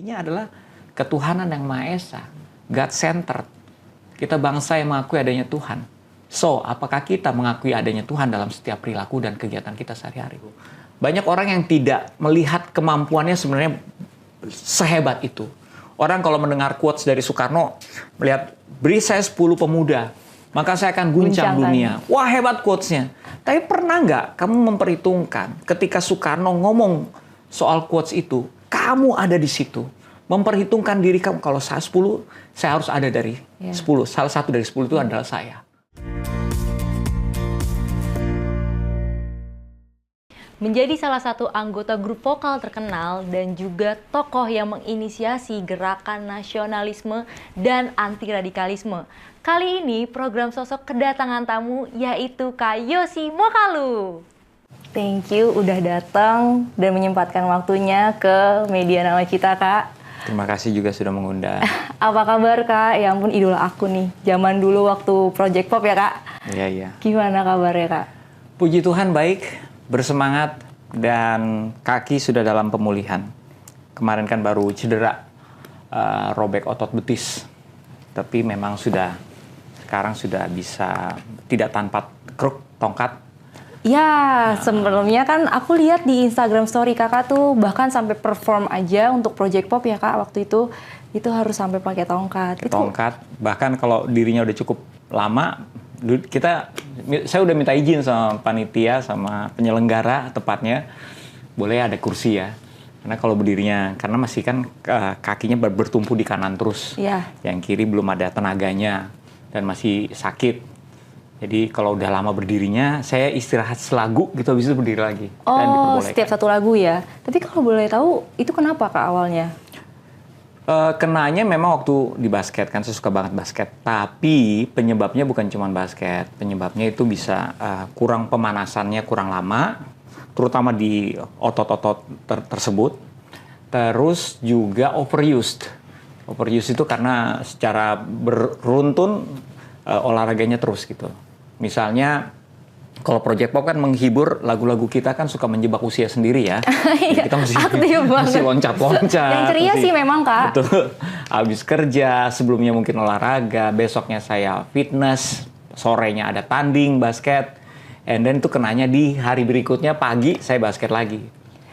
Intinya adalah ketuhanan yang Maha Esa, God-centered. Kita bangsa yang mengakui adanya Tuhan. So, apakah kita mengakui adanya Tuhan dalam setiap perilaku dan kegiatan kita sehari-hari? Banyak orang yang tidak melihat kemampuannya sebenarnya sehebat itu. Orang kalau mendengar quotes dari Soekarno, melihat, beri saya 10 pemuda, maka saya akan guncang dunia. Wah, hebat quotes-nya. Tapi pernah nggak kamu memperhitungkan ketika Soekarno ngomong soal quotes itu, kamu ada di situ. Memperhitungkan diri kamu, kalau saya 10, saya harus ada dari 10. Salah satu dari 10 itu adalah saya. Menjadi salah satu anggota grup vokal terkenal dan juga tokoh yang menginisiasi gerakan nasionalisme dan anti-radikalisme. Kali ini program sosok kedatangan tamu yaitu Kak Yosi Mokalu. Thank you udah datang dan menyempatkan waktunya ke media Nawacita, Kak. Terima kasih juga sudah mengundang. Apa kabar, Kak? Ya ampun, idola aku nih. Zaman dulu waktu Project Pop ya, Kak? Iya. Gimana kabarnya, Kak? Puji Tuhan baik, bersemangat, dan kaki sudah dalam pemulihan. Kemarin kan baru cedera, robek otot betis. Tapi memang sekarang sudah bisa tidak tanpa kruk, tongkat. Ya, sebelumnya kan aku lihat di Instagram story Kakak tuh bahkan sampai perform aja untuk Project Pop ya, Kak, waktu itu harus sampai pakai tongkat. Tongkat, bahkan kalau dirinya udah cukup lama, saya udah minta izin sama panitia, sama penyelenggara tepatnya, boleh ada kursi ya. Karena kalau berdirinya, karena masih kan kakinya bertumpu di kanan terus. Ya. Yang kiri belum ada tenaganya dan masih sakit. Jadi kalau udah lama berdirinya, saya istirahat selagu gitu, habis itu berdiri lagi. Oh, setiap satu lagu ya. Tapi kalau boleh tahu, itu kenapa, Kak, awalnya? Kenanya memang waktu di basket, kan saya suka banget basket. Tapi penyebabnya bukan cuma basket. Penyebabnya itu bisa kurang pemanasannya, kurang lama. Terutama di otot-otot tersebut. Terus juga overused. Overused itu karena secara beruntun olahraganya terus gitu. Misalnya kalau Project Pop kan menghibur, lagu-lagu kita kan suka menjebak usia sendiri ya. Kita masih loncat-loncat. Yang ceria sih memang, Kak. Betul. Habis kerja, sebelumnya mungkin olahraga, besoknya saya fitness, sorenya ada tanding basket. And then itu kenanya di hari berikutnya pagi saya basket lagi.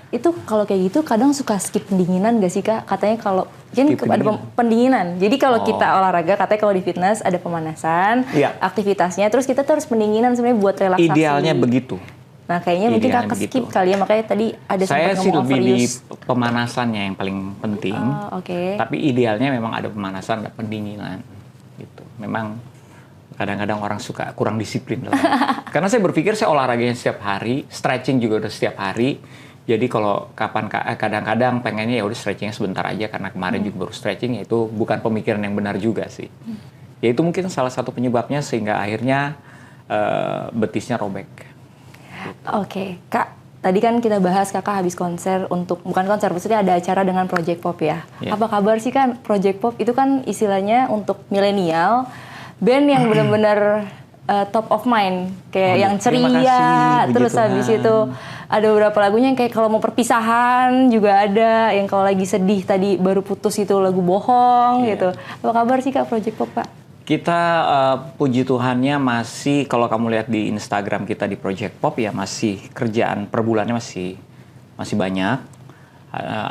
Itu kalau kayak gitu kadang suka skip pendinginan gak sih, Kak? Katanya kalau jadi ada pendinginan. Jadi kalau kita olahraga, katanya kalau di fitness ada pemanasan, aktivitasnya, terus kita tuh harus pendinginan sebenarnya buat relaksasi. Idealnya begitu. Nah, kayaknya mungkin Kakak skip kali ya, makanya tadi ada saya sempat sih ngomong lebih overuse. di pemanasannya yang paling penting. Tapi idealnya memang ada pemanasan, ada pendinginan. Gitu. Memang kadang-kadang orang suka kurang disiplin. Karena saya berpikir saya olahraganya setiap hari, stretching juga udah setiap hari. Jadi kalau kadang-kadang pengennya ya udah stretchingnya sebentar aja karena kemarin juga baru stretching, ya itu bukan pemikiran yang benar juga sih. Ya itu mungkin salah satu penyebabnya sehingga akhirnya betisnya robek. Oke, Kak. Tadi kan kita bahas Kakak habis konser bukan konser, maksudnya ada acara dengan Project Pop ya. Apa kabar sih, kan Project Pop itu kan istilahnya untuk milenial, band yang benar-benar top of mind, kayak yang ceria, terus habis itu ada beberapa lagunya yang kayak kalau mau perpisahan juga ada, yang kalau lagi sedih tadi baru putus itu lagu bohong gitu. Apa kabar sih, Kak, Project Pop, Kak? Kita puji Tuhannya masih, kalau kamu lihat di Instagram kita di Project Pop ya masih kerjaan per bulannya masih banyak.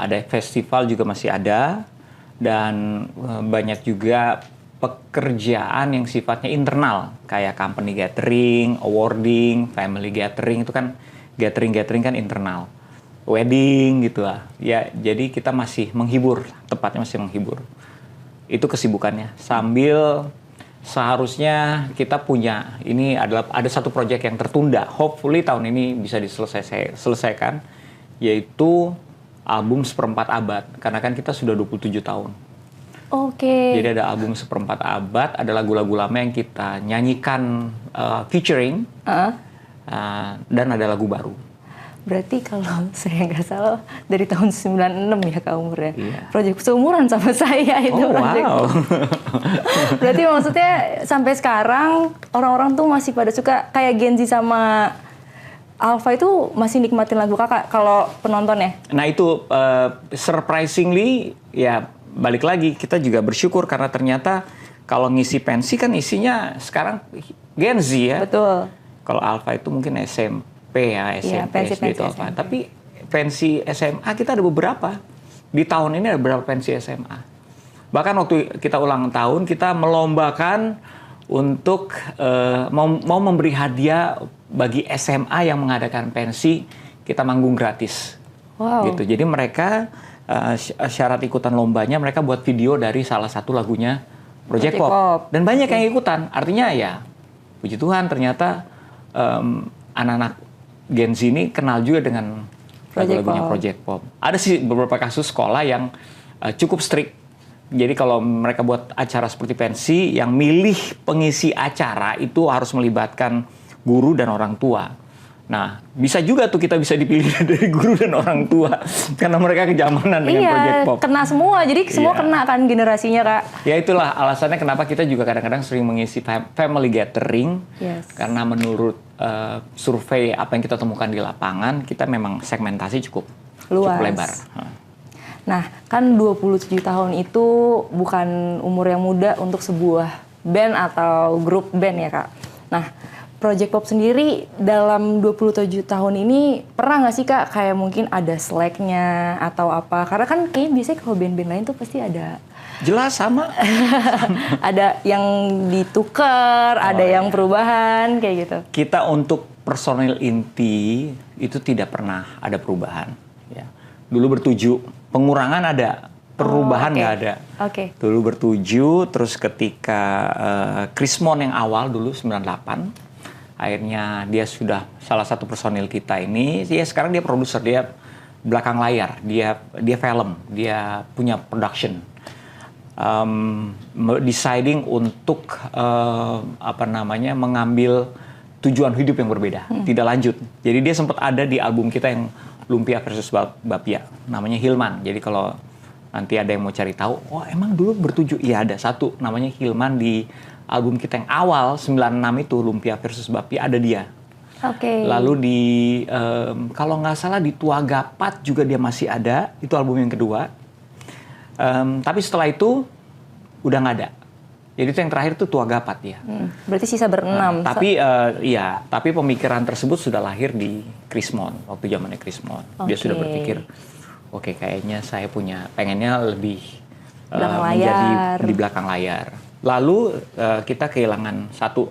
Ada festival juga masih ada, dan banyak juga pekerjaan yang sifatnya internal kayak company gathering, awarding, family gathering, itu kan gathering kan internal, wedding gitu lah ya. Jadi kita masih menghibur, tepatnya masih menghibur, itu kesibukannya. Sambil seharusnya kita punya, ini ada satu proyek yang tertunda, hopefully tahun ini bisa diselesaikan, yaitu album seperempat abad, karena kan kita sudah 27 tahun. Jadi ada album seperempat abad, ada lagu-lagu lama yang kita nyanyikan featuring, dan ada lagu baru. Berarti kalau saya nggak salah dari tahun 96 ya, Kak, umurnya. Project seumuran sama saya itu. Wow. Berarti maksudnya sampai sekarang orang-orang tuh masih pada suka kayak Gen Z sama Alpha itu masih nikmatin lagu kakak kalau penonton ya? Nah itu surprisingly ya balik lagi kita juga bersyukur karena ternyata kalau ngisi pensi kan isinya sekarang Gen Z ya. Betul. Kalau Alpha itu mungkin SMP ya, SMP, SD itu apa. Tapi pensi SMA kita ada beberapa. Di tahun ini ada beberapa pensi SMA. Bahkan waktu kita ulang tahun kita melombakan untuk mau memberi hadiah bagi SMA yang mengadakan pensi, kita manggung gratis. Wow. Gitu. Jadi mereka syarat ikutan lombanya mereka buat video dari salah satu lagunya Project Pop. Dan banyak yang ikutan. Artinya ya puji Tuhan ternyata anak-anak Gen Z ini kenal juga dengan lagu-lagunya Project Pop. Ada sih beberapa kasus sekolah yang cukup strict. Jadi kalau mereka buat acara seperti pensi, yang milih pengisi acara itu harus melibatkan guru dan orang tua. Nah, bisa juga tuh kita bisa dipilih dari guru dan orang tua karena mereka kejamanan dengan Project Pop. Kena semua. Jadi semua kena kan generasinya, Kak. Ya itulah alasannya kenapa kita juga kadang-kadang sering mengisi family gathering. Karena menurut survei apa yang kita temukan di lapangan, kita memang segmentasi cukup lebar. Nah, kan 27 tahun itu bukan umur yang muda untuk sebuah band atau grup band ya, Kak. Nah, Project Pop sendiri dalam 27 tahun ini pernah nggak sih, Kak, kayak mungkin ada slack-nya atau apa? Karena kan kayaknya biasanya kalau band-band lain tuh pasti ada... Jelas sama. Ada yang ditukar, ada yang perubahan, kayak gitu. Kita untuk personil inti itu tidak pernah ada perubahan. Ya. Dulu bertujuh, pengurangan ada, perubahan nggak ada. Dulu bertujuh, terus ketika Krismon yang awal dulu 98, akhirnya dia sudah salah satu personil kita ini, ya sekarang dia produser, dia belakang layar, dia film, dia punya production. Deciding untuk mengambil tujuan hidup yang berbeda, tidak lanjut. Jadi dia sempat ada di album kita yang Lumpia versus Bapia, namanya Hilman. Jadi kalau nanti ada yang mau cari tahu, oh emang dulu bertujuh, iya ada satu namanya Hilman di album kita yang awal 96 itu Lumpia versus Bapia ada dia. Lalu di kalau nggak salah di Tua Gapat juga dia masih ada, itu album yang kedua. Tapi setelah itu udah nggak ada. Jadi itu yang terakhir tuh Tua Gapat ya. Berarti sisa berenam. Tapi pemikiran tersebut sudah lahir di Krismon waktu zamannya Krismon. Dia sudah berpikir, oke, kayaknya saya pengennya lebih menjadi di belakang layar. Lalu kita kehilangan satu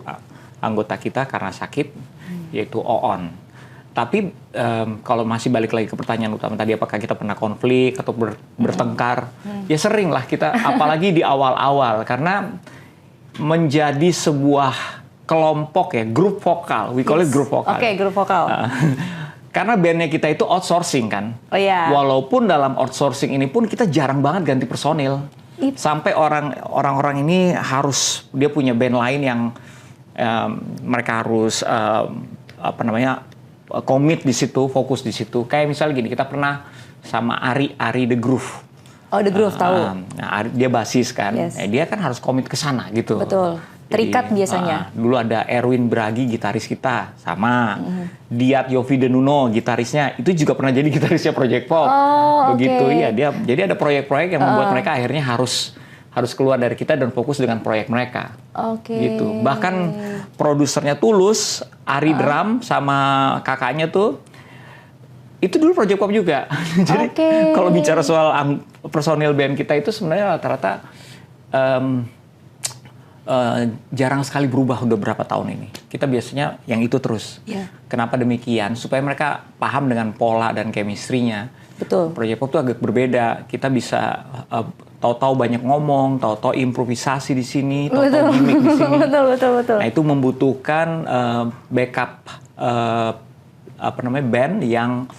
anggota kita karena sakit, yaitu Oon. Tapi kalau masih balik lagi ke pertanyaan utama tadi, apakah kita pernah konflik atau bertengkar? Ya sering lah kita, apalagi di awal-awal. Karena menjadi sebuah kelompok ya, grup vokal. We call it grup vokal. Grup vokal. Karena bandnya kita itu outsourcing kan. Walaupun dalam outsourcing ini pun kita jarang banget ganti personil. Sampai orang-orang ini harus, dia punya band lain yang mereka harus komit di situ, fokus di situ. Kayak misalnya gini, kita pernah sama Ari The Groove. The Groove tahu. Dia basis kan. Dia kan harus komit ke sana gitu. Betul. Terikat biasanya. Dulu ada Erwin Bragi, gitaris kita, sama. Diat Yofi Denuno, gitarisnya, itu juga pernah jadi gitarisnya Project Pop. Begitu, iya. Jadi ada proyek-proyek yang membuat mereka akhirnya harus keluar dari kita dan fokus dengan proyek mereka. Gitu. Bahkan produsernya Tulus, Ari Drum sama kakaknya tuh, itu dulu Project Pop juga. Jadi kalau bicara soal personil band kita itu sebenarnya rata-rata jarang sekali berubah udah berapa tahun ini. Kita biasanya yang itu terus. Kenapa demikian? Supaya mereka paham dengan pola dan chemistry-nya. Betul. Project Pop itu agak berbeda. Kita bisa tahu-tahu banyak ngomong, tahu-tahu improvisasi di sini, tahu-tahu gimmick di sini. Betul. Nah, itu membutuhkan backup band yang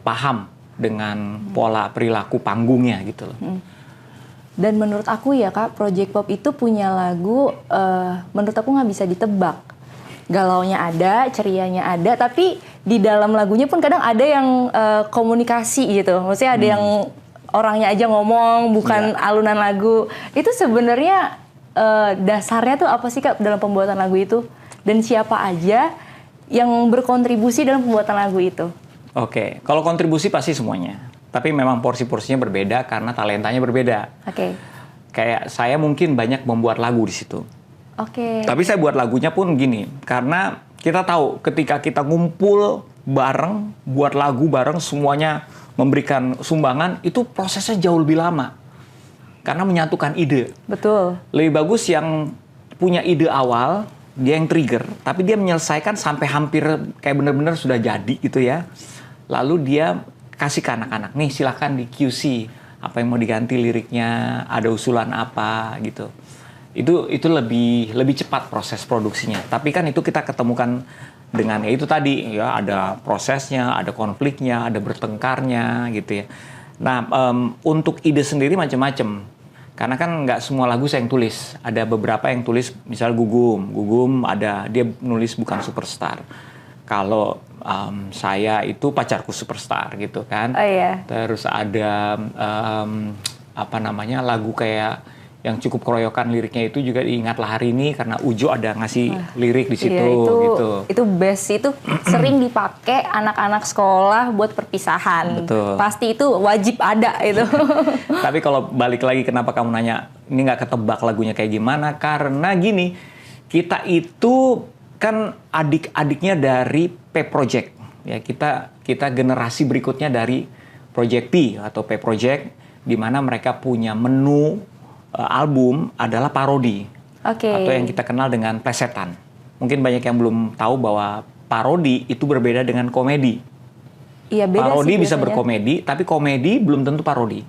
paham dengan pola perilaku panggungnya gitu loh. Dan menurut aku ya, Kak, Project Pop itu punya lagu menurut aku nggak bisa ditebak. Galaunya ada, cerianya ada, tapi di dalam lagunya pun kadang ada yang komunikasi gitu. Maksudnya ada yang orangnya aja ngomong, bukan alunan lagu. Itu sebenarnya dasarnya tuh apa sih, Kak, dalam pembuatan lagu itu? Dan siapa aja yang berkontribusi dalam pembuatan lagu itu? Oke, kalau kontribusi pasti semuanya. Tapi memang porsi-porsinya berbeda karena talentanya berbeda. Oke. Kayak saya mungkin banyak membuat lagu di situ. Oke. Tapi saya buat lagunya pun gini, karena kita tahu ketika kita ngumpul bareng, buat lagu bareng, semuanya memberikan sumbangan, itu prosesnya jauh lebih lama. Karena menyatukan ide. Betul. Lebih bagus yang punya ide awal, dia yang trigger, tapi dia menyelesaikan sampai hampir kayak benar-benar sudah jadi gitu ya. Lalu dia kasih ke anak-anak, nih silahkan di QC, apa yang mau diganti liriknya, ada usulan apa gitu. Itu lebih cepat proses produksinya. Tapi kan itu kita ketemukan dengan ya itu tadi ya, ada prosesnya, ada konfliknya, ada bertengkarnya gitu ya. Nah, untuk ide sendiri macam-macam. Karena kan nggak semua lagu saya yang tulis. Ada beberapa yang tulis, misal Gugum ada dia nulis bukan superstar. Kalau saya itu pacarku superstar gitu kan. Oh iya. Terus ada apa namanya lagu kayak yang cukup keroyokan liriknya itu juga Ingatlah Hari Ini karena Ujo ada ngasih lirik di situ Iya, gitu. Itu best, itu sering dipakai anak-anak sekolah buat perpisahan. Betul. Pasti itu wajib ada itu. Tapi kalau balik lagi kenapa kamu nanya ini nggak ketebak lagunya kayak gimana? Karena gini, kita itu kan adik-adiknya dari P Project ya, kita generasi berikutnya dari Project P atau P Project, di mana mereka punya menu album adalah parodi. Oke. Atau yang kita kenal dengan plesetan. Mungkin banyak yang belum tahu bahwa parodi itu berbeda dengan komedi. Iya, beda Parodi sih bisa biasanya. berkomedi, tapi komedi belum tentu parodi.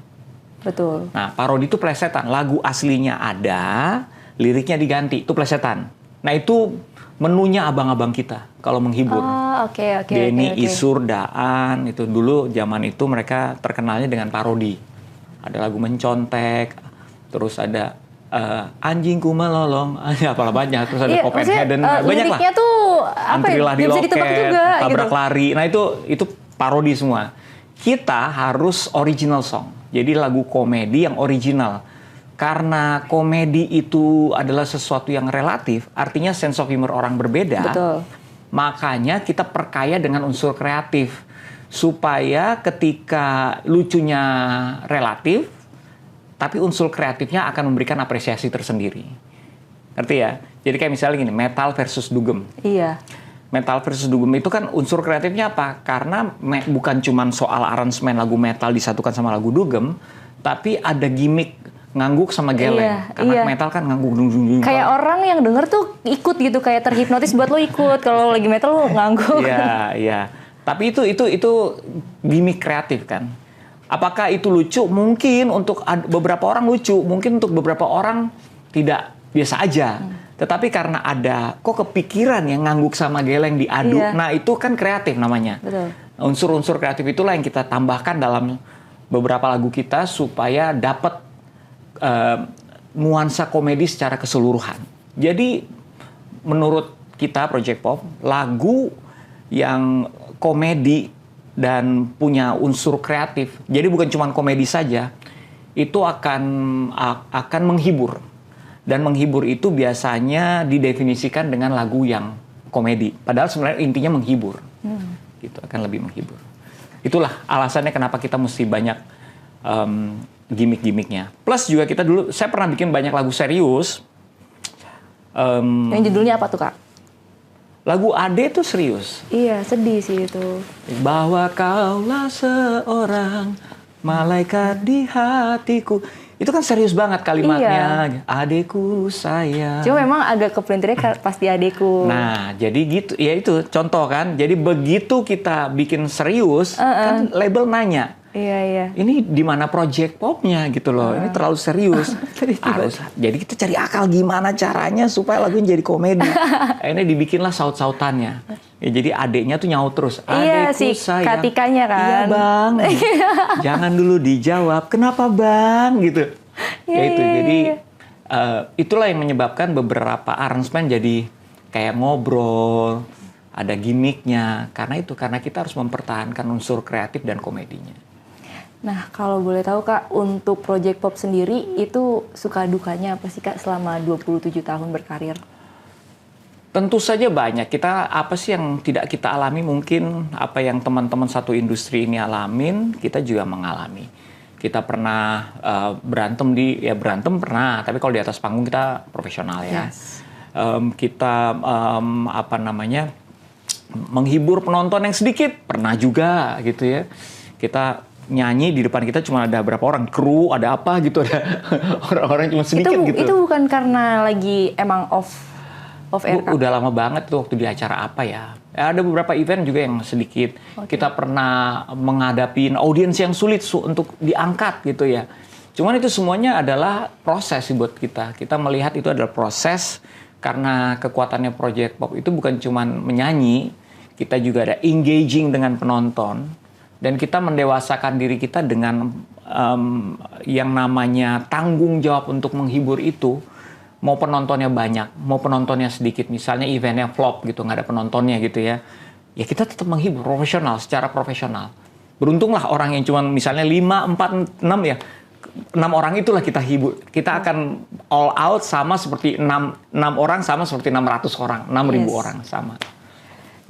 Betul. Nah, parodi itu plesetan. Lagu aslinya ada, liriknya diganti. Itu plesetan. Nah, itu menunya abang-abang kita kalau menghibur. Oh, oke. Denny, Isur, Daan, itu dulu zaman itu mereka terkenalnya dengan parodi. Ada lagu Mencontek, terus ada Anjingku Melolong, apalah banyak. Terus ada Iya, Copenhagen, maksudnya, banyak lah. liriknya tuh apa ya? Antrilah di Bisa ditebak loket, juga tabrak gitu. lari. Nah itu parodi semua. Kita harus original song. Jadi lagu komedi yang original. Karena komedi itu adalah sesuatu yang relatif, artinya sense of humor orang berbeda. Betul. Makanya kita perkaya dengan unsur kreatif. Supaya ketika lucunya relatif, tapi unsur kreatifnya akan memberikan apresiasi tersendiri. Ngerti ya? Jadi kayak misalnya gini, metal versus dugem. Iya. Metal versus dugem itu kan unsur kreatifnya apa? Karena bukan cuma soal aransemen lagu metal disatukan sama lagu dugem, tapi ada gimmick ngangguk sama geleng. Iya, Karena iya. metal kan ngangguk dung. Kayak orang yang denger tuh ikut gitu, kayak terhipnotis buat lo ikut. Kalau lagi metal lo ngangguk. Iya, iya. Tapi itu gimmick kreatif kan. Apakah itu lucu? Mungkin untuk beberapa orang lucu, mungkin untuk beberapa orang tidak, biasa aja. Tetapi karena ada kok kepikiran yang ngangguk sama geleng diadu, Iya. nah itu kan kreatif namanya. Betul. Unsur-unsur kreatif itulah yang kita tambahkan dalam beberapa lagu kita supaya dapat nuansa komedi secara keseluruhan. Jadi menurut kita Project Pop, lagu yang komedi dan punya unsur kreatif, jadi bukan cuma komedi saja, itu akan menghibur. Dan menghibur itu biasanya didefinisikan dengan lagu yang komedi. Padahal sebenarnya intinya menghibur. Gitu, akan lebih menghibur. Itulah alasannya kenapa kita mesti banyak gimmick-gimmicknya. Plus juga kita dulu, saya pernah bikin banyak lagu serius. Yang judulnya apa tuh, Kak? Lagu Ade tuh serius. Iya, sedih sih itu. Bahwa kaulah seorang malaikat di hatiku. Itu kan serius banget kalimatnya. Adeku sayang. Cuma memang agak kepelintirnya pasti adekku. Nah, jadi gitu. Ya itu contoh kan. Jadi begitu kita bikin serius, kan label nanya. Iya. Ini di mana Project Popnya gitu loh. Ini terlalu serius. Harus. Jadi kita cari akal gimana caranya supaya lagunya jadi komedi. Akhirnya dibikinlah saut-sautannya. Ya, jadi adeknya tuh nyaut terus. Iya, Adekku si sayang. Katikanya kan. Iya bang. Jangan dulu dijawab. Kenapa bang? Gitu. Iya, Ya itu. iya, Jadi iya. itulah yang menyebabkan beberapa aransemen jadi kayak ngobrol. Ada gimmicknya. Karena kita harus mempertahankan unsur kreatif dan komedinya. Nah, kalau boleh tahu Kak, untuk Project Pop sendiri itu suka dukanya apa sih Kak selama 27 tahun berkarir? Tentu saja banyak. Kita apa sih yang tidak kita alami, mungkin apa yang teman-teman satu industri ini alamin, kita juga mengalami. Kita pernah berantem berantem pernah, tapi kalau di atas panggung kita profesional ya. Yes. Kita apa namanya, menghibur penonton yang sedikit pernah juga gitu ya. Kita nyanyi di depan kita cuma ada berapa orang, kru ada apa gitu, ada orang-orang cuma sedikit gitu. Itu bukan karena lagi emang off air, Kak? Udah lama banget tuh waktu di acara apa ya. Ada beberapa event juga yang sedikit. Okay. Kita pernah menghadapi audiens yang sulit untuk diangkat gitu ya. Cuman itu semuanya adalah proses buat kita. Kita melihat itu adalah proses, karena kekuatannya Project Pop itu bukan cuman menyanyi, kita juga ada engaging dengan penonton. Dan kita mendewasakan diri kita dengan yang namanya tanggung jawab untuk menghibur itu. Mau penontonnya banyak, mau penontonnya sedikit, misalnya eventnya flop gitu, nggak ada penontonnya gitu ya, ya kita tetap menghibur secara profesional. Beruntunglah orang yang cuma misalnya 5, 4, 6 ya, 6 orang itulah kita hibur. Kita akan all out sama seperti 6 orang, sama seperti 600 orang, 6.000 orang sama.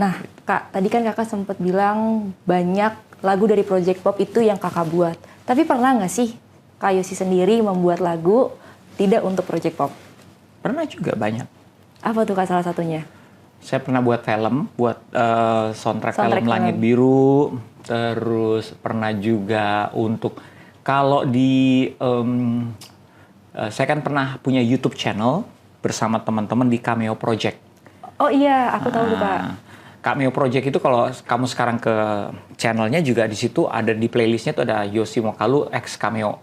Nah, Kak, tadi kan Kakak sempat bilang banyak lagu dari Project Pop itu yang Kakak buat. Tapi pernah nggak sih Kak Yosi sendiri membuat lagu tidak untuk Project Pop? Pernah juga banyak. Apa tuh Kak salah satunya? Saya pernah buat film, buat soundtrack film Langit Biru. Terus pernah juga untuk, kalau di, saya kan pernah punya YouTube channel bersama teman-teman di Cameo Project. Oh iya, aku tahu tuh Kak. Cameo Project itu kalau kamu sekarang ke channelnya juga di situ ada, di playlistnya tuh ada Yosi Mokalu X Cameo.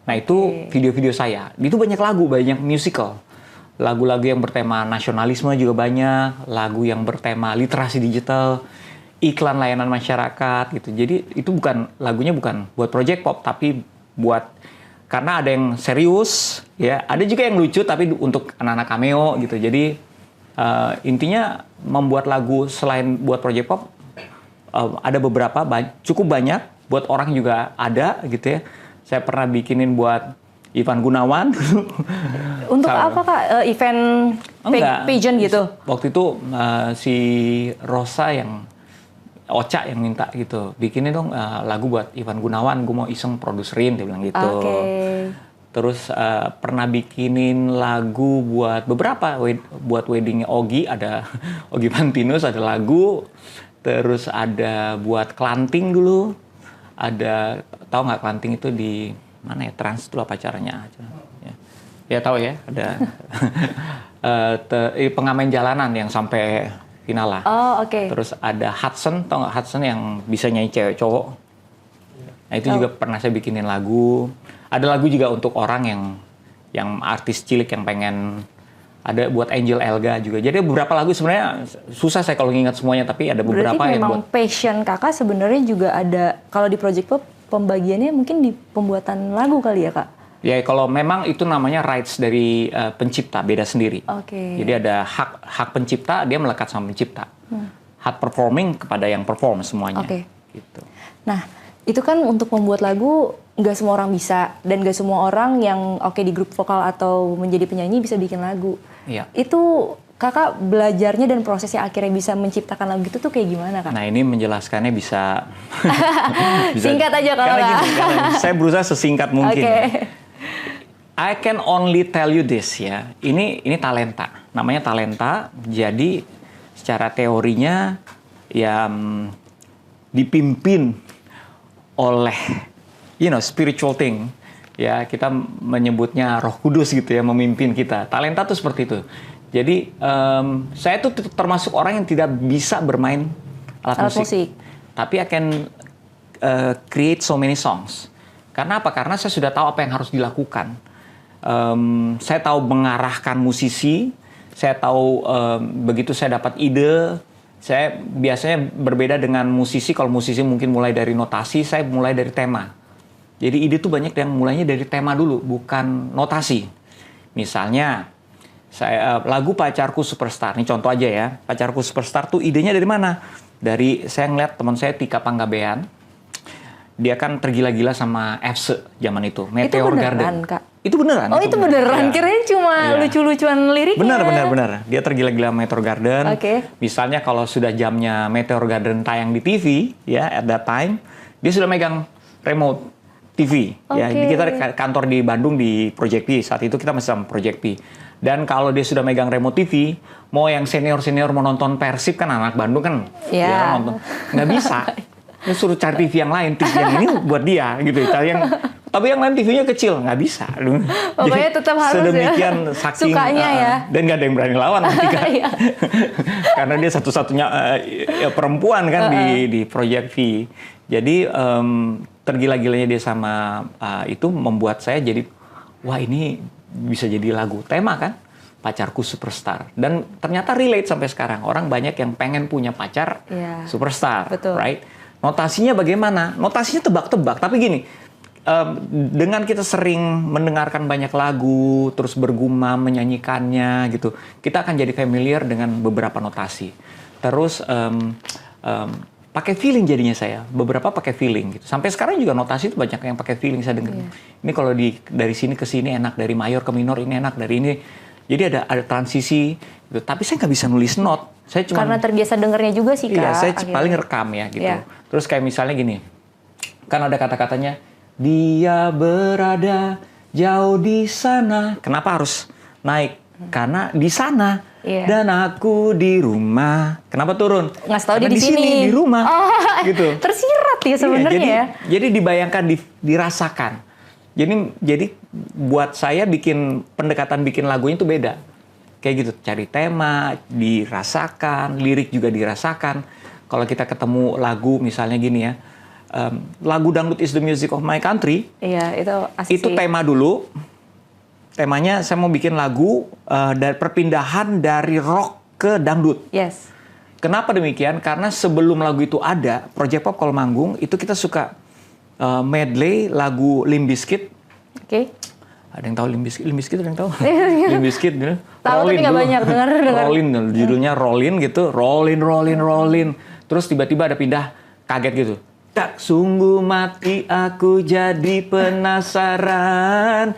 Nah itu video-video saya. Itu banyak lagu, banyak musical. Lagu-lagu yang bertema nasionalisme juga banyak, lagu yang bertema literasi digital, iklan layanan masyarakat gitu. Jadi itu lagunya bukan buat Project Pop, tapi buat, karena ada yang serius ya, ada juga yang lucu tapi untuk anak-anak Cameo gitu. Jadi intinya membuat lagu selain buat Project Pop ada beberapa, cukup banyak, buat orang juga ada gitu ya. Saya pernah bikinin buat Ivan Gunawan. Untuk apa Kak? Event pageant gitu? Waktu itu si Rosa Ocha yang minta gitu, bikinin dong lagu buat Ivan Gunawan, gue mau iseng produserin, dia bilang gitu. Okay. Terus pernah bikinin lagu buat beberapa, buat weddingnya Ogi, ada Ogi Pantinus ada lagu. Terus ada buat Klanting dulu, ada, tahu nggak Klanting itu di mana ya, Trans itu apa acaranya aja ya tahu ya, ada pengamen jalanan yang sampai final lah. Oh, oke. Okay. Terus ada Hudson, tahu nggak Hudson yang bisa nyanyi cewek cowok. Nah itu juga pernah saya bikinin lagu. Ada lagu juga untuk orang yang artis cilik yang pengen, ada buat Angel Elga juga. Jadi beberapa lagu sebenarnya susah saya kalau ngingat semuanya, tapi ada beberapa berarti yang memang passion Kakak sebenarnya juga ada. Kalau di Project Pop pembagiannya mungkin di pembuatan lagu kali ya Kak? Ya kalau memang itu namanya rights dari pencipta, beda sendiri. Oke. Okay. Jadi ada hak pencipta, dia melekat sama pencipta. Hak performing kepada yang perform semuanya. Oke. Okay. Gitu. Nah itu kan untuk membuat lagu nggak semua orang bisa, dan nggak semua orang yang di grup vokal atau menjadi penyanyi bisa bikin lagu. Iya. Itu Kakak belajarnya dan prosesnya akhirnya bisa menciptakan lagu itu tuh kayak gimana Kak? Nah ini menjelaskannya bisa singkat aja kalau Kak. Saya berusaha sesingkat mungkin. Okay. I can only tell you this ya. Ini talenta. Namanya talenta. Jadi secara teorinya ya dipimpin oleh spiritual thing. Ya kita menyebutnya Roh Kudus gitu ya, memimpin kita. Talenta tuh seperti itu. Jadi saya tuh termasuk orang yang tidak bisa bermain alat musik. Tapi akan create so many songs. Karena apa? Karena saya sudah tahu apa yang harus dilakukan. Saya tahu mengarahkan musisi. Saya tahu begitu saya dapat ide. Saya biasanya berbeda dengan musisi. Kalau musisi mungkin mulai dari notasi, saya mulai dari tema. Jadi ide tuh banyak yang mulainya dari tema dulu, bukan notasi. Misalnya lagu Pacarku Superstar, ini contoh aja ya. Pacarku Superstar tuh idenya dari mana? Dari saya ngeliat teman saya Tika Panggabean, dia kan tergila-gila sama Efse zaman itu, Meteor beneran, Garden. Kak? Itu beneran. Oh, itu beneran. Ya. Kirain cuma Iya. lucu-lucuan liriknya. Benar. Dia tergila-gila Meteor Garden. Oke. Misalnya kalau sudah jamnya Meteor Garden tayang di TV, ya, at that time, dia sudah megang remote TV. Ya, Oke. kita kantor di Bandung di Project P. Saat itu kita masih sama Project P. Dan kalau dia sudah megang remote TV, mau yang senior-senior mau nonton Persib kan anak Bandung kan, Iya. ya nonton nggak bisa. Dia suruh cari TV yang lain, TV yang ini buat dia gitu. Tapi yang lain TV-nya kecil, nggak bisa. Pokoknya tetap harus sedemikian ya. saking Sukanya ya. dan nggak ada yang berani lawan nanti kan. Iya. Karena dia satu-satunya ya, perempuan kan di Project V. Jadi tergila-gilanya dia sama itu membuat saya jadi wah ini bisa jadi lagu tema kan, Pacarku Superstar. Dan ternyata relate sampai sekarang. Orang banyak yang pengen punya pacar superstar, Betul. right? Notasinya bagaimana? Notasinya tebak-tebak. Tapi gini, dengan kita sering mendengarkan banyak lagu, terus bergumam, menyanyikannya gitu, kita akan jadi familiar dengan beberapa notasi. Terus pakai feeling jadinya saya. Beberapa pakai feeling gitu. Sampai sekarang juga notasi itu banyak yang pakai feeling saya dengar. Ini kalau dari sini ke sini enak, dari mayor ke minor ini enak, dari ini. Jadi ada transisi gitu. Tapi saya nggak bisa nulis not. Saya cuma Karena terbiasa dengernya juga sih, Kak. iya, saya akhirnya. paling rekam ya gitu. Iya. Terus kayak misalnya gini. Kan ada kata-katanya dia berada jauh di sana. Kenapa harus naik? Karena di sana. Iya. Dan aku di rumah. Kenapa turun? Ngasih tahu Karena di sini. di rumah. Oh, gitu. tersirat ya Iya, sebenarnya ya. Jadi dibayangkan, dirasakan. Jadi buat saya pendekatan bikin lagunya itu beda. Kayak gitu, cari tema, dirasakan, lirik juga dirasakan. Kalau kita ketemu lagu misalnya gini ya, lagu Dangdut is the Music of My Country, Iya, itu asik itu sih. tema dulu. Temanya saya mau bikin lagu dari perpindahan dari rock ke dangdut. Yes. Kenapa demikian? Karena sebelum lagu itu ada, Project Pop kalau manggung, itu kita suka medley lagu Limp Bizkit. Oke. Ada yang tahu Limp Bizkit? Limp Bizkit ada yang tahu? Limp Bizkit gitu. Tahu tapi nggak banyak dengar. Rollin, judulnya Rollin gitu. Rollin. Terus tiba-tiba ada pindah, kaget gitu. Tak sungguh mati aku jadi penasaran.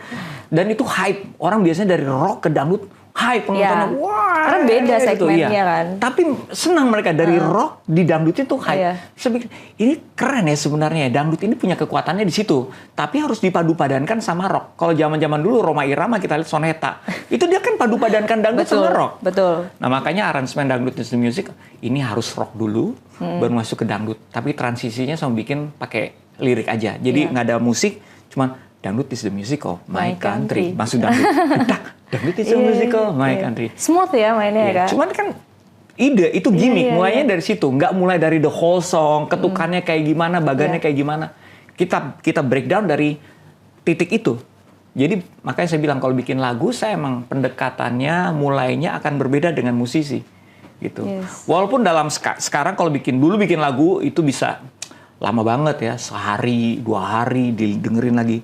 Dan itu hype. Orang biasanya dari rock ke dangdut hype penontonnya. Iya. Wah, Karena beda gitu, segmennya iya. kan. Tapi senang mereka dari rock di dangdut itu hype. Iya. Saya pikir, ini keren ya sebenarnya. Dangdut ini punya kekuatannya di situ. Tapi harus dipadu-padankan sama rock. Kalau zaman-zaman dulu Rhoma Irama kita lihat Soneta. Itu dia kan padu-padankan dangdut sama rock. Betul. Nah makanya aransemen Dangdut is the Music ini harus rock dulu, baru masuk ke dangdut. Tapi transisinya sama bikin pakai lirik aja. Jadi nggak ada musik, cuman Dangdut is the music of my country. Masuk dangdut. Dangdut is the music of my country. Smooth ya mainnya ya, Kak. Cuman kan ide itu gimmick, Iya, mulainya dari situ. Nggak mulai dari the whole song, ketukannya kayak gimana, bagannya kayak gimana. Kita breakdown dari titik itu. Jadi makanya saya bilang kalau bikin lagu, saya emang pendekatannya mulainya akan berbeda dengan musisi. Gitu. Yes. Walaupun dalam sekarang kalau bikin lagu itu bisa lama banget ya, sehari, 2 hari didengerin lagi.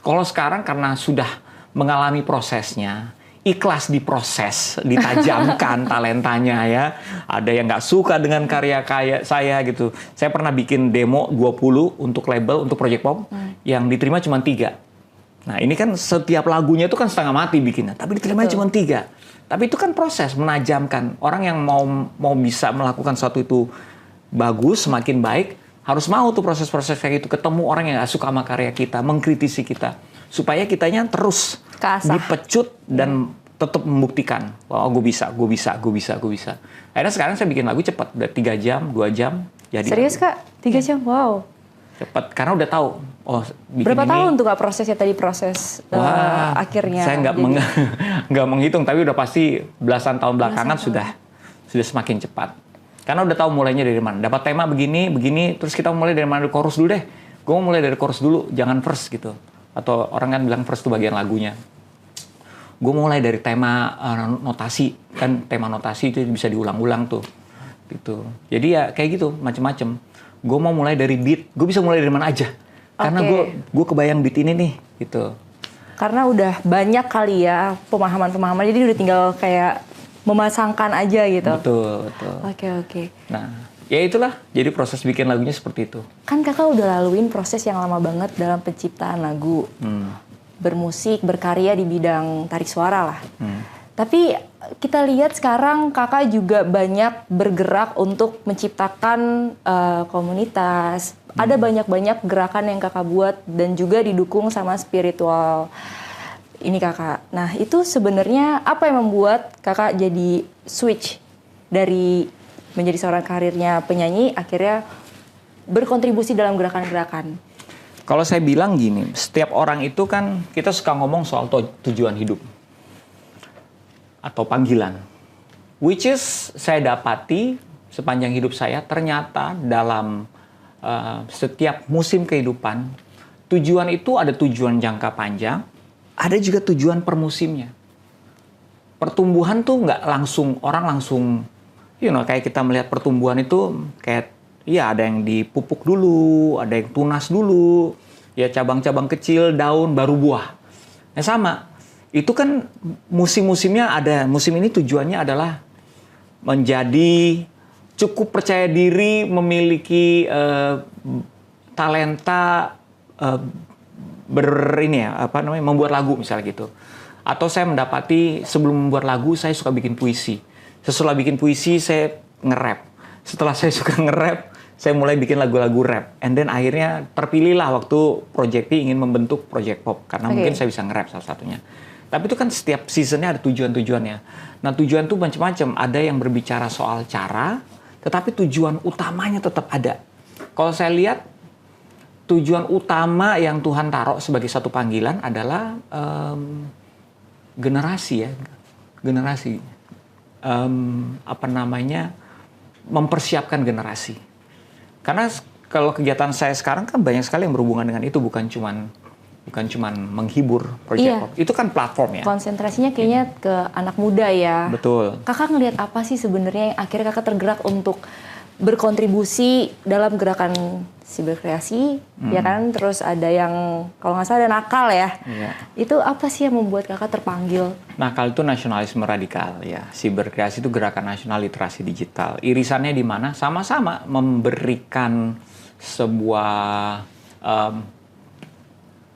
Kalau sekarang karena sudah mengalami prosesnya, ikhlas diproses, ditajamkan talentanya ya. Ada yang nggak suka dengan karya saya gitu. Saya pernah bikin demo 20 untuk label, untuk Project Pop, yang diterima cuma 3. Nah ini kan setiap lagunya itu kan setengah mati bikinnya, tapi diterima cuma 3. Tapi itu kan proses menajamkan. Orang yang mau bisa melakukan sesuatu itu bagus, semakin baik, harus mau tuh proses-proses kayak gitu. Ketemu orang yang gak suka sama karya kita, mengkritisi kita. Supaya kitanya terus Keasah. dipecut dan tetap membuktikan. Bahwa gue bisa. Akhirnya sekarang saya bikin lagu cepat. Udah 3 jam, 2 jam. Jadi Serius, Kak? 3 jam? Wow. cepat. Karena udah tahu. Oh, bikin Berapa ini, tahun tuh, Kak, prosesnya tadi, proses akhirnya? Saya nggak menghitung, tapi udah pasti belasan tahun belakangan sudah semakin cepat. Karena udah tahu mulainya dari mana. Dapat tema begini, terus kita mulai dari mana? Dari chorus dulu deh. Gue mau mulai dari chorus dulu, jangan verse gitu. Atau orang kan bilang verse itu bagian lagunya. Gue mulai dari tema notasi. Kan tema notasi itu bisa diulang-ulang tuh. Gitu. Jadi ya kayak gitu, macem-macem. Gue mau mulai dari beat. Gue bisa mulai dari mana aja. Karena gue kebayang beat ini nih, gitu. Karena udah banyak kali ya pemahaman-pemahaman, jadi udah tinggal kayak memasangkan aja gitu. Betul. Oke. Nah, ya itulah, jadi proses bikin lagunya seperti itu. Kan kakak udah laluin proses yang lama banget dalam penciptaan lagu. Bermusik, berkarya di bidang tarik suara lah. Tapi kita lihat sekarang kakak juga banyak bergerak untuk menciptakan komunitas. Ada banyak-banyak gerakan yang kakak buat dan juga didukung sama spiritual ini kakak. Nah itu sebenarnya apa yang membuat kakak jadi switch dari menjadi seorang karirnya penyanyi akhirnya berkontribusi dalam gerakan-gerakan? Kalau saya bilang gini, setiap orang itu kan kita suka ngomong soal tujuan hidup atau panggilan. Which is saya dapati sepanjang hidup saya ternyata dalam setiap musim kehidupan, tujuan itu ada tujuan jangka panjang, ada juga tujuan per musimnya. Pertumbuhan tuh nggak langsung, orang langsung, kayak kita melihat pertumbuhan itu kayak, ya ada yang dipupuk dulu, ada yang tunas dulu, ya cabang-cabang kecil, daun, baru buah. Nah sama, itu kan musim-musimnya ada, musim ini tujuannya adalah menjadi cukup percaya diri, memiliki talenta membuat lagu misalnya gitu. Atau saya mendapati sebelum membuat lagu saya suka bikin puisi. Setelah bikin puisi saya nge-rap. Setelah saya suka nge-rap, saya mulai bikin lagu-lagu rap. And then akhirnya terpilihlah waktu Project P ingin membentuk Project Pop karena mungkin saya bisa nge-rap salah satunya. Tapi itu kan setiap seasonnya ada tujuan-tujuannya. Nah tujuan itu macam-macam. Ada yang berbicara soal cara, tetapi tujuan utamanya tetap ada. Kalau saya lihat tujuan utama yang Tuhan taruh sebagai satu panggilan adalah generasi. Mempersiapkan generasi. Karena kalau kegiatan saya sekarang kan banyak sekali yang berhubungan dengan itu, bukan cuman menghibur Project Pop. Itu kan platform ya. Konsentrasinya kayaknya ke anak muda ya. Betul. Kakak ngelihat apa sih sebenarnya yang akhirnya kakak tergerak untuk berkontribusi dalam gerakan siberkreasi, ya kan? Terus ada yang kalau nggak salah ada nakal ya. Iya. Itu apa sih yang membuat kakak terpanggil? Nakal itu nasionalisme radikal ya. Siberkreasi itu gerakan nasional literasi digital. Irisannya di mana? Sama-sama memberikan sebuah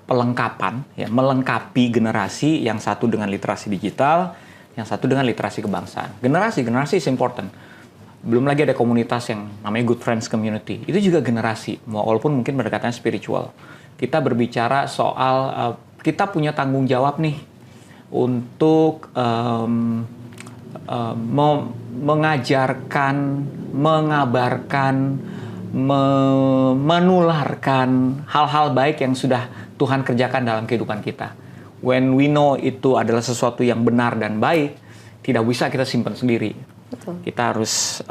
pelengkapan, ya, melengkapi generasi yang satu dengan literasi digital, yang satu dengan literasi kebangsaan. Generasi is important. Belum lagi ada komunitas yang namanya Good Friends Community. Itu juga generasi, walaupun mungkin pendekatannya spiritual. Kita berbicara soal kita punya tanggung jawab nih untuk mengajarkan, mengabarkan, menularkan hal-hal baik yang sudah Tuhan kerjakan dalam kehidupan kita. When we know itu adalah sesuatu yang benar dan baik, tidak bisa kita simpan sendiri. Betul. Kita harus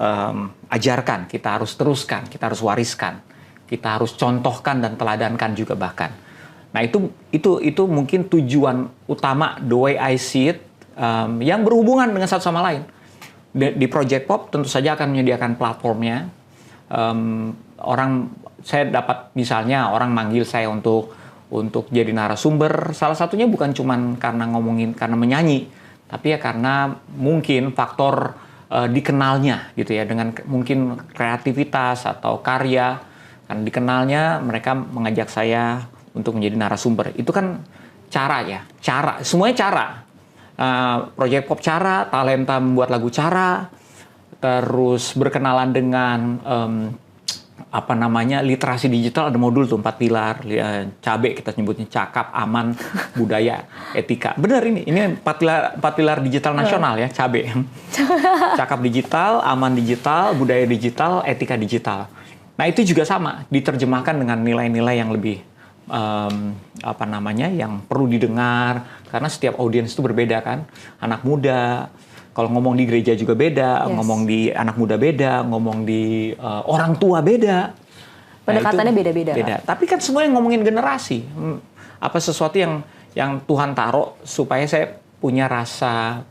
ajarkan, kita harus teruskan, kita harus wariskan, kita harus contohkan dan teladankan juga bahkan. Nah itu mungkin tujuan utama the way I see it, yang berhubungan dengan satu sama lain. Di Project Pop tentu saja akan menyediakan platformnya. Saya dapat misalnya orang manggil saya untuk jadi narasumber. Salah satunya bukan cuma karena menyanyi, tapi ya karena mungkin faktor dikenalnya gitu ya, dengan mungkin kreativitas atau karya. Karena dikenalnya, mereka mengajak saya untuk menjadi narasumber. Itu kan cara, semuanya cara. Project Pop cara, talenta membuat lagu cara, terus berkenalan dengan literasi digital, ada modul tuh 4 pilar, cabe kita nyebutnya, cakap, aman, budaya, etika. Benar ini 4 pilar digital nasional ya, cabe. Cakap digital, aman digital, budaya digital, etika digital. Nah itu juga sama, diterjemahkan dengan nilai-nilai yang lebih yang perlu didengar, karena setiap audiens itu berbeda kan. Anak muda, kalau ngomong di gereja juga beda, ngomong di anak muda beda, ngomong di orang tua beda. Pendekatannya beda-beda. Tapi kan semua yang ngomongin generasi. Sesuatu yang Tuhan taruh supaya saya punya rasa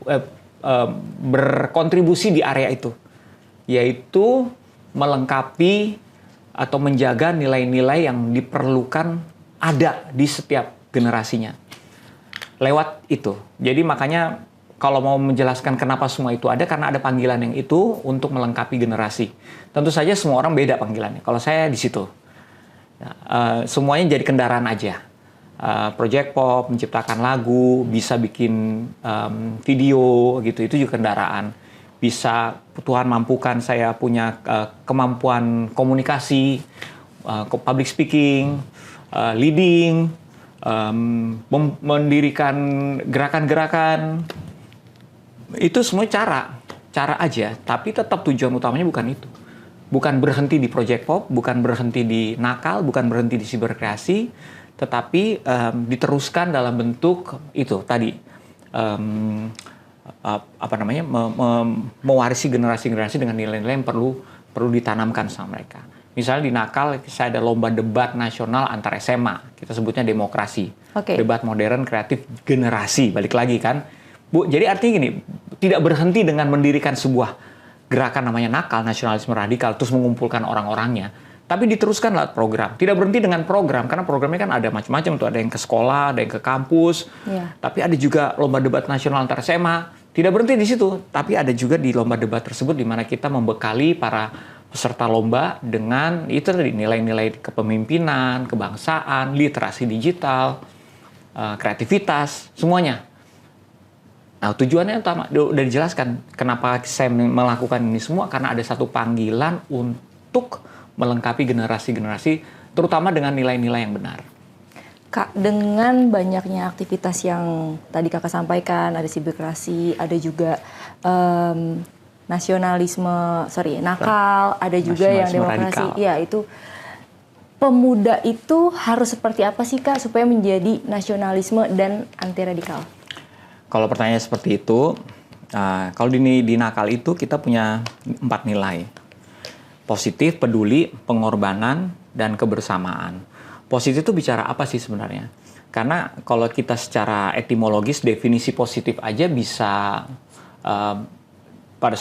berkontribusi di area itu. Yaitu melengkapi atau menjaga nilai-nilai yang diperlukan ada di setiap generasinya. Lewat itu. Jadi makanya kalau mau menjelaskan kenapa semua itu ada, karena ada panggilan yang itu untuk melengkapi generasi. Tentu saja semua orang beda panggilannya. Kalau saya di situ, semuanya jadi kendaraan aja. Project Pop, menciptakan lagu, bisa bikin video gitu, itu juga kendaraan. Bisa Tuhan mampukan saya punya kemampuan komunikasi, public speaking, leading, mendirikan gerakan-gerakan. Itu semua cara aja, tapi tetap tujuan utamanya bukan itu. Bukan berhenti di Project Pop, bukan berhenti di nakal, bukan berhenti di siberkreasi, tetapi diteruskan dalam bentuk itu tadi, mewarisi generasi-generasi dengan nilai-nilai yang perlu ditanamkan sama mereka. Misalnya di nakal, saya ada lomba debat nasional antar SMA, kita sebutnya demokrasi, debat modern kreatif generasi, balik lagi kan. Bu, jadi artinya gini, tidak berhenti dengan mendirikan sebuah gerakan namanya nakal, nasionalisme radikal, terus mengumpulkan orang-orangnya, tapi diteruskan lewat program. Tidak berhenti dengan program, karena programnya kan ada macam-macam tuh, ada yang ke sekolah, ada yang ke kampus, tapi ada juga lomba debat nasional antar SMA. Tidak berhenti di situ, tapi ada juga di lomba debat tersebut di mana kita membekali para peserta lomba dengan itu tadi nilai-nilai kepemimpinan, kebangsaan, literasi digital, kreativitas, semuanya. Nah, tujuannya utama udah dijelaskan kenapa saya melakukan ini semua, karena ada satu panggilan untuk melengkapi generasi-generasi, terutama dengan nilai-nilai yang benar. Kak, dengan banyaknya aktivitas yang tadi Kakak sampaikan, ada siberkreasi, ada juga nakal, ada juga yang demokrasi. Iya, itu pemuda itu harus seperti apa sih Kak supaya menjadi nasionalisme dan anti radikal? Kalau pertanyaannya seperti itu, kalau di nakal itu kita punya 4 nilai. Positif, peduli, pengorbanan, dan kebersamaan. Positif itu bicara apa sih sebenarnya? Karena kalau kita secara etimologis, definisi positif aja bisa pada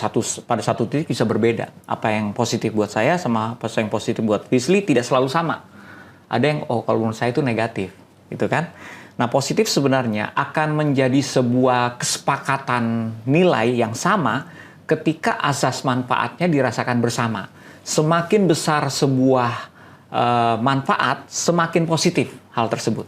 satu titik bisa berbeda. Apa yang positif buat saya sama apa yang positif buat Wesley tidak selalu sama. Ada yang, kalau menurut saya itu negatif, gitu kan? Nah, positif sebenarnya akan menjadi sebuah kesepakatan nilai yang sama ketika asas manfaatnya dirasakan bersama. Semakin besar sebuah manfaat, semakin positif hal tersebut.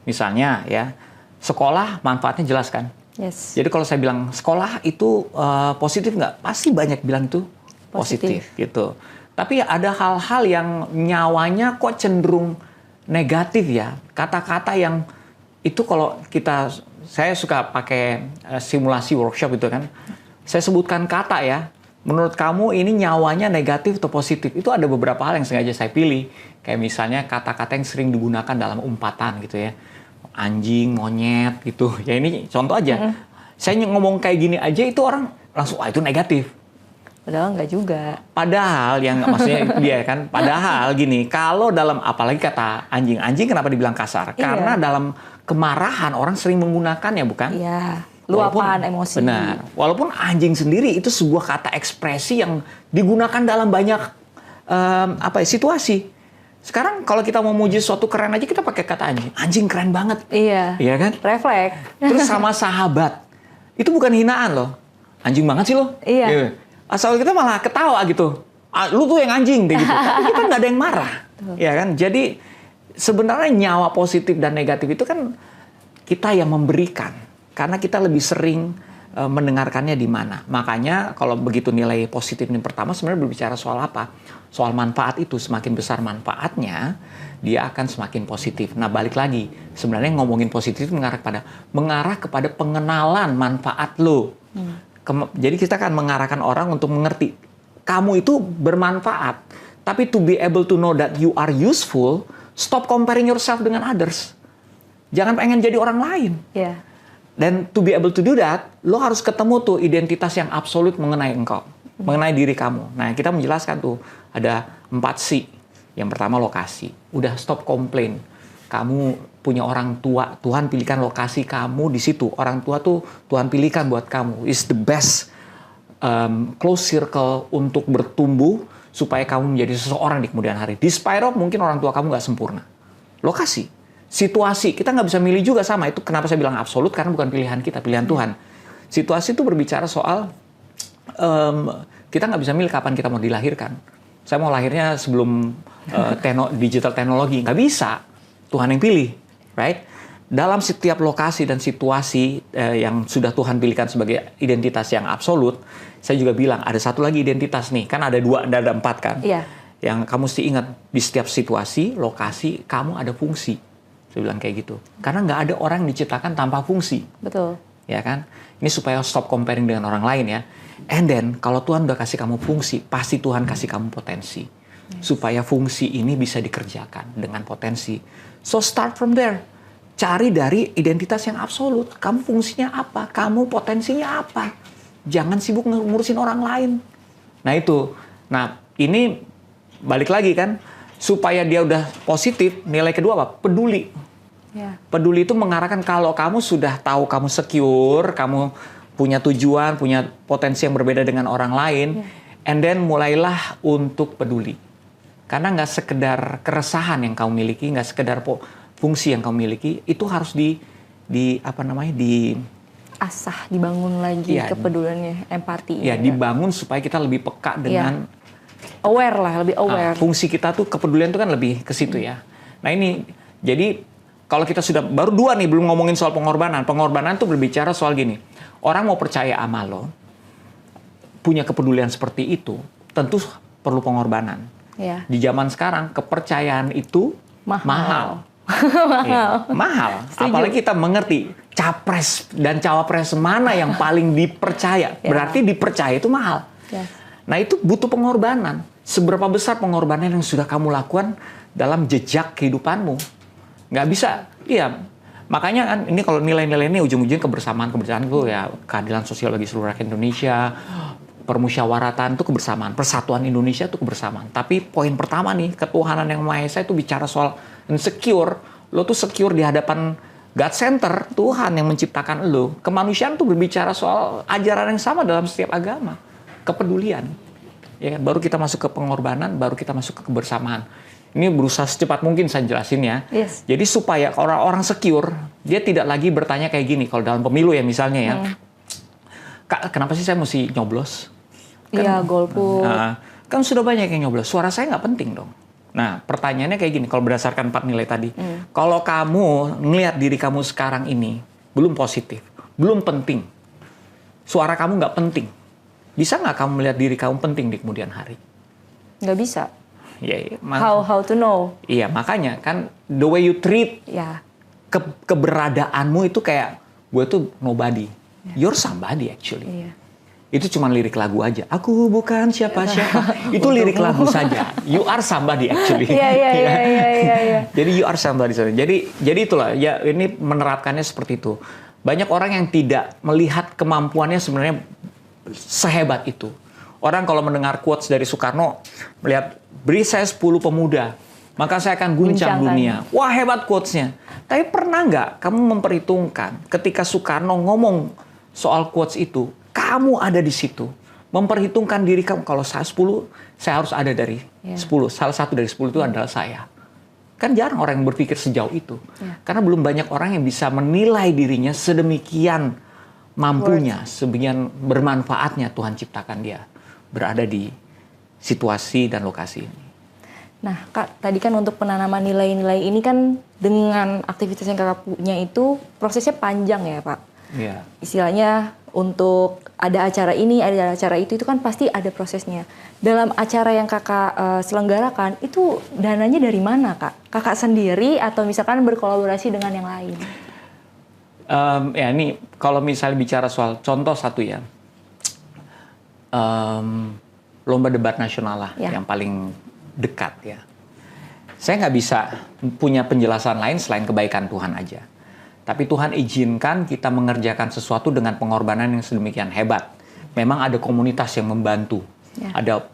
Misalnya ya, sekolah manfaatnya jelas kan? Yes. Jadi kalau saya bilang sekolah itu positif nggak? Pasti banyak bilang itu positif gitu. Tapi ada hal-hal yang nyawanya kok cenderung negatif ya. Kata-kata yang itu kalau saya suka pakai simulasi workshop itu kan. Saya sebutkan kata ya. Menurut kamu ini nyawanya negatif atau positif? Itu ada beberapa hal yang sengaja saya pilih. Kayak misalnya kata-kata yang sering digunakan dalam umpatan gitu ya. Anjing, monyet gitu. Ya ini contoh aja. Saya ngomong kayak gini aja itu orang langsung, itu negatif. Padahal enggak juga. Padahal yang maksudnya dia kan, padahal gini, kalau dalam apalagi kata anjing kenapa dibilang kasar? Iya. Karena dalam kemarahan orang sering menggunakannya, bukan? Iya. Luapan emosi. Benar. Walaupun anjing sendiri itu sebuah kata ekspresi yang digunakan dalam banyak situasi. Sekarang kalau kita mau muji sesuatu keren aja kita pakai kata anjing. Anjing keren banget. Iya. Iya kan? Refleks. Terus sama sahabat. Itu bukan hinaan loh. Anjing banget sih lo. Iya. Gitu. Asal kita malah ketawa gitu. Lu tuh yang anjing deh gitu. Tapi kita nggak ada yang marah. Iya kan? Jadi sebenarnya nyawa positif dan negatif itu kan kita yang memberikan. Karena kita lebih sering mendengarkannya di mana. Makanya kalau begitu nilai positif ini pertama sebenarnya berbicara soal apa? Soal manfaat itu. Semakin besar manfaatnya, dia akan semakin positif. Nah balik lagi, sebenarnya ngomongin positif mengarah kepada pengenalan manfaat lo. Jadi kita akan mengarahkan orang untuk mengerti. Kamu itu bermanfaat. Tapi to be able to know that you are useful, stop comparing yourself dengan others. Jangan pengen jadi orang lain. Yeah. Dan to be able to do that, lo harus ketemu tuh identitas yang absolut mengenai engkau, mengenai diri kamu. Nah, kita menjelaskan tuh ada 4 C. Yang pertama lokasi. Udah stop komplain. Kamu punya orang tua, Tuhan pilihkan lokasi kamu di situ. Orang tua tuh Tuhan pilihkan buat kamu. It's the best close circle untuk bertumbuh supaya kamu menjadi seseorang di kemudian hari. Despite of mungkin orang tua kamu nggak sempurna. Lokasi. Situasi, kita nggak bisa milih juga sama. Itu kenapa saya bilang absolut, karena bukan pilihan kita, pilihan Tuhan. Situasi itu berbicara soal kita nggak bisa milih kapan kita mau dilahirkan. Saya mau lahirnya sebelum digital teknologi, nggak bisa. Tuhan yang pilih, right? Dalam setiap lokasi dan situasi yang sudah Tuhan pilihkan sebagai identitas yang absolut, saya juga bilang ada satu lagi identitas nih, kan ada 2, ada 4 kan? Iya. Yang kamu mesti ingat, di setiap situasi, lokasi, kamu ada fungsi. Saya bilang kayak gitu. Karena nggak ada orang yang diciptakan tanpa fungsi. Betul. Ya kan? Ini supaya stop comparing dengan orang lain ya. And then, kalau Tuhan udah kasih kamu fungsi, pasti Tuhan kasih kamu potensi. Supaya fungsi ini bisa dikerjakan dengan potensi. So start from there. Cari dari identitas yang absolut. Kamu fungsinya apa? Kamu potensinya apa? Jangan sibuk ngurusin orang lain. Nah itu. Nah ini balik lagi kan. Supaya dia udah positif, nilai kedua apa? Peduli. Ya. Peduli itu mengarahkan kalau kamu sudah tahu kamu secure, kamu punya tujuan, punya potensi yang berbeda dengan orang lain, and then mulailah untuk peduli. Karena nggak sekedar keresahan yang kamu miliki, nggak sekedar fungsi yang kamu miliki, itu harus asah, dibangun lagi kepeduliannya, empati. Ya, dibangun supaya kita lebih peka dengan aware lah, lebih aware. Fungsi kita tuh kepedulian tuh kan lebih ke situ ya. Nah ini, jadi kalau kita sudah baru 2 nih, belum ngomongin soal pengorbanan. Pengorbanan tuh berbicara soal gini. Orang mau percaya sama lo, punya kepedulian seperti itu, tentu perlu pengorbanan. Ya. Di zaman sekarang, kepercayaan itu mahal. Mahal. Apalagi kita mengerti capres dan cawapres mana yang paling dipercaya. Berarti dipercaya itu mahal. Yes. Nah itu butuh pengorbanan. Seberapa besar pengorbanan yang sudah kamu lakukan dalam jejak kehidupanmu? Nggak bisa. Iya. Makanya kan ini kalau nilai-nilai ini ujung-ujungnya kebersamaan itu ya keadilan sosial bagi seluruh rakyat Indonesia, permusyawaratan itu kebersamaan, persatuan Indonesia itu kebersamaan. Tapi poin pertama nih, ketuhanan yang Maha Esa itu bicara soal insecure. Lo tuh secure di hadapan God Center, Tuhan yang menciptakan lo. Kemanusiaan tuh berbicara soal ajaran yang sama dalam setiap agama, kepedulian. Ya kan? Baru kita masuk ke pengorbanan, baru kita masuk ke kebersamaan. Ini berusaha secepat mungkin saya jelasin ya. Yes. Jadi supaya orang-orang secure, dia tidak lagi bertanya kayak gini. Kalau dalam pemilu ya misalnya ya, Kak, kenapa sih saya mesti nyoblos? Iya, golput. Kan sudah banyak yang nyoblos. Suara saya nggak penting dong. Nah, pertanyaannya kayak gini. Kalau berdasarkan 4 nilai tadi, kalau kamu ngelihat diri kamu sekarang ini belum positif, belum penting, suara kamu nggak penting, bisa nggak kamu melihat diri kamu penting di kemudian hari? Nggak bisa. Ya, How to know? Iya, makanya kan the way you treat keberadaanmu itu kayak gue tuh nobody, you're somebody actually. Iya. Itu cuma lirik lagu aja. Aku bukan siapa-siapa. Itu lirik lagu saja. You are somebody actually. Iya. Jadi you are somebody. Jadi itulah. Ya ini menerapkannya seperti itu. Banyak orang yang tidak melihat kemampuannya sebenarnya sehebat itu. Orang kalau mendengar quotes dari Soekarno, melihat beri saya 10 pemuda, maka saya akan guncang dunia. Wah hebat quotesnya. Tapi pernah nggak kamu memperhitungkan ketika Soekarno ngomong soal quotes itu, kamu ada di situ, memperhitungkan diri kamu, kalau saya 10, saya harus ada dari 10. Salah satu dari 10 itu adalah saya. Kan jarang orang yang berpikir sejauh itu. Karena belum banyak orang yang bisa menilai dirinya sedemikian mampunya, sedemikian bermanfaatnya Tuhan ciptakan dia berada di situasi dan lokasi ini. Nah, Kak, tadi kan untuk penanaman nilai-nilai ini kan dengan aktivitas yang Kakak punya itu prosesnya panjang ya, Pak? Iya. Istilahnya untuk ada acara ini, ada acara itu kan pasti ada prosesnya. Dalam acara yang Kakak selenggarakan, itu dananya dari mana, Kak? Kakak sendiri atau misalkan berkolaborasi dengan yang lain? Ya ini kalau misalnya bicara soal contoh satu ya, lomba debat nasional lah yang paling dekat ya. Saya nggak bisa punya penjelasan lain selain kebaikan Tuhan aja. Tapi Tuhan izinkan kita mengerjakan sesuatu dengan pengorbanan yang sedemikian hebat. Memang ada komunitas yang membantu. Ada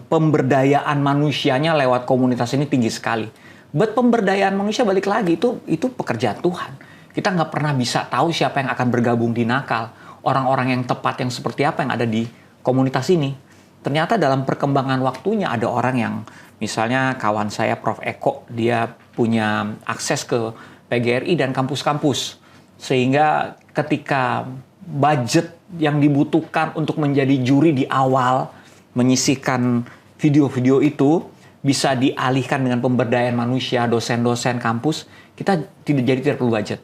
pemberdayaan manusianya lewat komunitas ini tinggi sekali. But pemberdayaan manusia balik lagi itu pekerjaan Tuhan. Kita nggak pernah bisa tahu siapa yang akan bergabung di Nakal. Orang-orang yang tepat yang seperti apa yang ada di komunitas ini. Ternyata dalam perkembangan waktunya ada orang yang misalnya kawan saya Prof. Eko, dia punya akses ke PGRI dan kampus-kampus. Sehingga ketika budget yang dibutuhkan untuk menjadi juri di awal menyisihkan video-video itu bisa dialihkan dengan pemberdayaan manusia, dosen-dosen kampus, kita tidak perlu budget.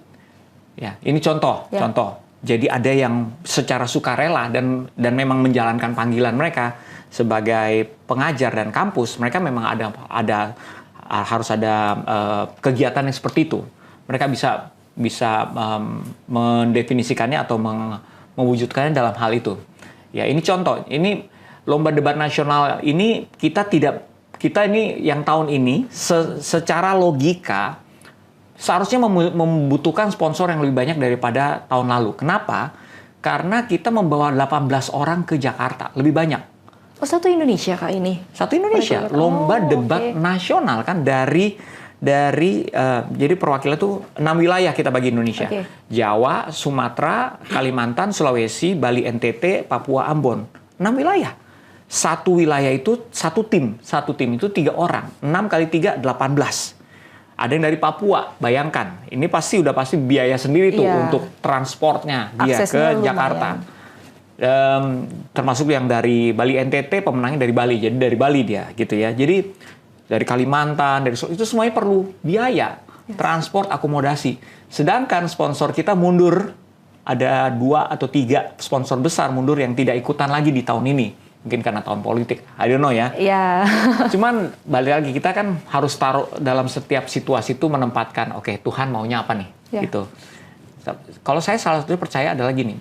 Ya, ini contoh. Jadi ada yang secara sukarela dan memang menjalankan panggilan mereka sebagai pengajar dan kampus, mereka memang harus ada kegiatan yang seperti itu. Mereka bisa mendefinisikannya atau mewujudkannya dalam hal itu. Ya, ini contoh. Ini lomba debat nasional ini kita ini yang tahun ini secara logika seharusnya membutuhkan sponsor yang lebih banyak daripada tahun lalu. Kenapa? Karena kita membawa 18 orang ke Jakarta, lebih banyak. Oh, satu Indonesia Kak ini? Satu Indonesia, lomba debat nasional kan dari jadi perwakilan itu 6 wilayah kita bagi Indonesia. Jawa, Sumatera, Kalimantan, Sulawesi, Bali, NTT, Papua, Ambon. 6 wilayah. Satu wilayah itu satu tim itu 3 orang. 6 kali 3, 18. Ada yang dari Papua, bayangkan. Ini udah pasti biaya sendiri tuh untuk transportnya dia ke Jakarta. Termasuk yang dari Bali NTT, pemenangnya dari Bali. Jadi dari Bali dia gitu ya. Jadi dari Kalimantan, itu semuanya perlu biaya. Transport, akomodasi. Sedangkan sponsor kita mundur. Ada 2 atau 3 sponsor besar mundur yang tidak ikutan lagi di tahun ini. Mungkin karena tahun politik, I don't know ya. Cuman balik lagi, kita kan harus taruh dalam setiap situasi itu menempatkan, oke, Tuhan maunya apa nih? Gitu. Kalau saya salah satunya percaya adalah gini,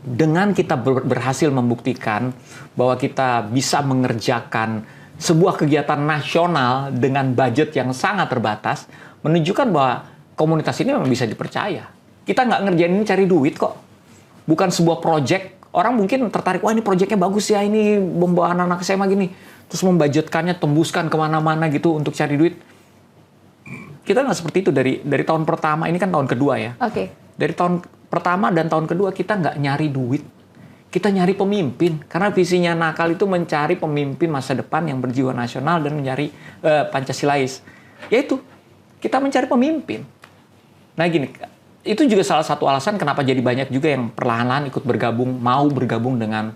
dengan kita berhasil membuktikan bahwa kita bisa mengerjakan sebuah kegiatan nasional dengan budget yang sangat terbatas, menunjukkan bahwa komunitas ini memang bisa dipercaya. Kita nggak ngerjain ini cari duit kok. Bukan sebuah project. Orang mungkin tertarik, wah ini proyeknya bagus ya, ini membawa anak-anak SMA gini. Terus membudgetkannya, tembuskan kemana-mana gitu untuk cari duit. Kita nggak seperti itu dari tahun pertama, ini kan tahun kedua ya. Dari tahun pertama dan tahun kedua kita nggak nyari duit. Kita nyari pemimpin. Karena visinya Nakal itu mencari pemimpin masa depan yang berjiwa nasional dan mencari Pancasilais. Yaitu, kita mencari pemimpin. Nah gini, itu juga salah satu alasan kenapa jadi banyak juga yang perlahan-lahan ikut mau bergabung dengan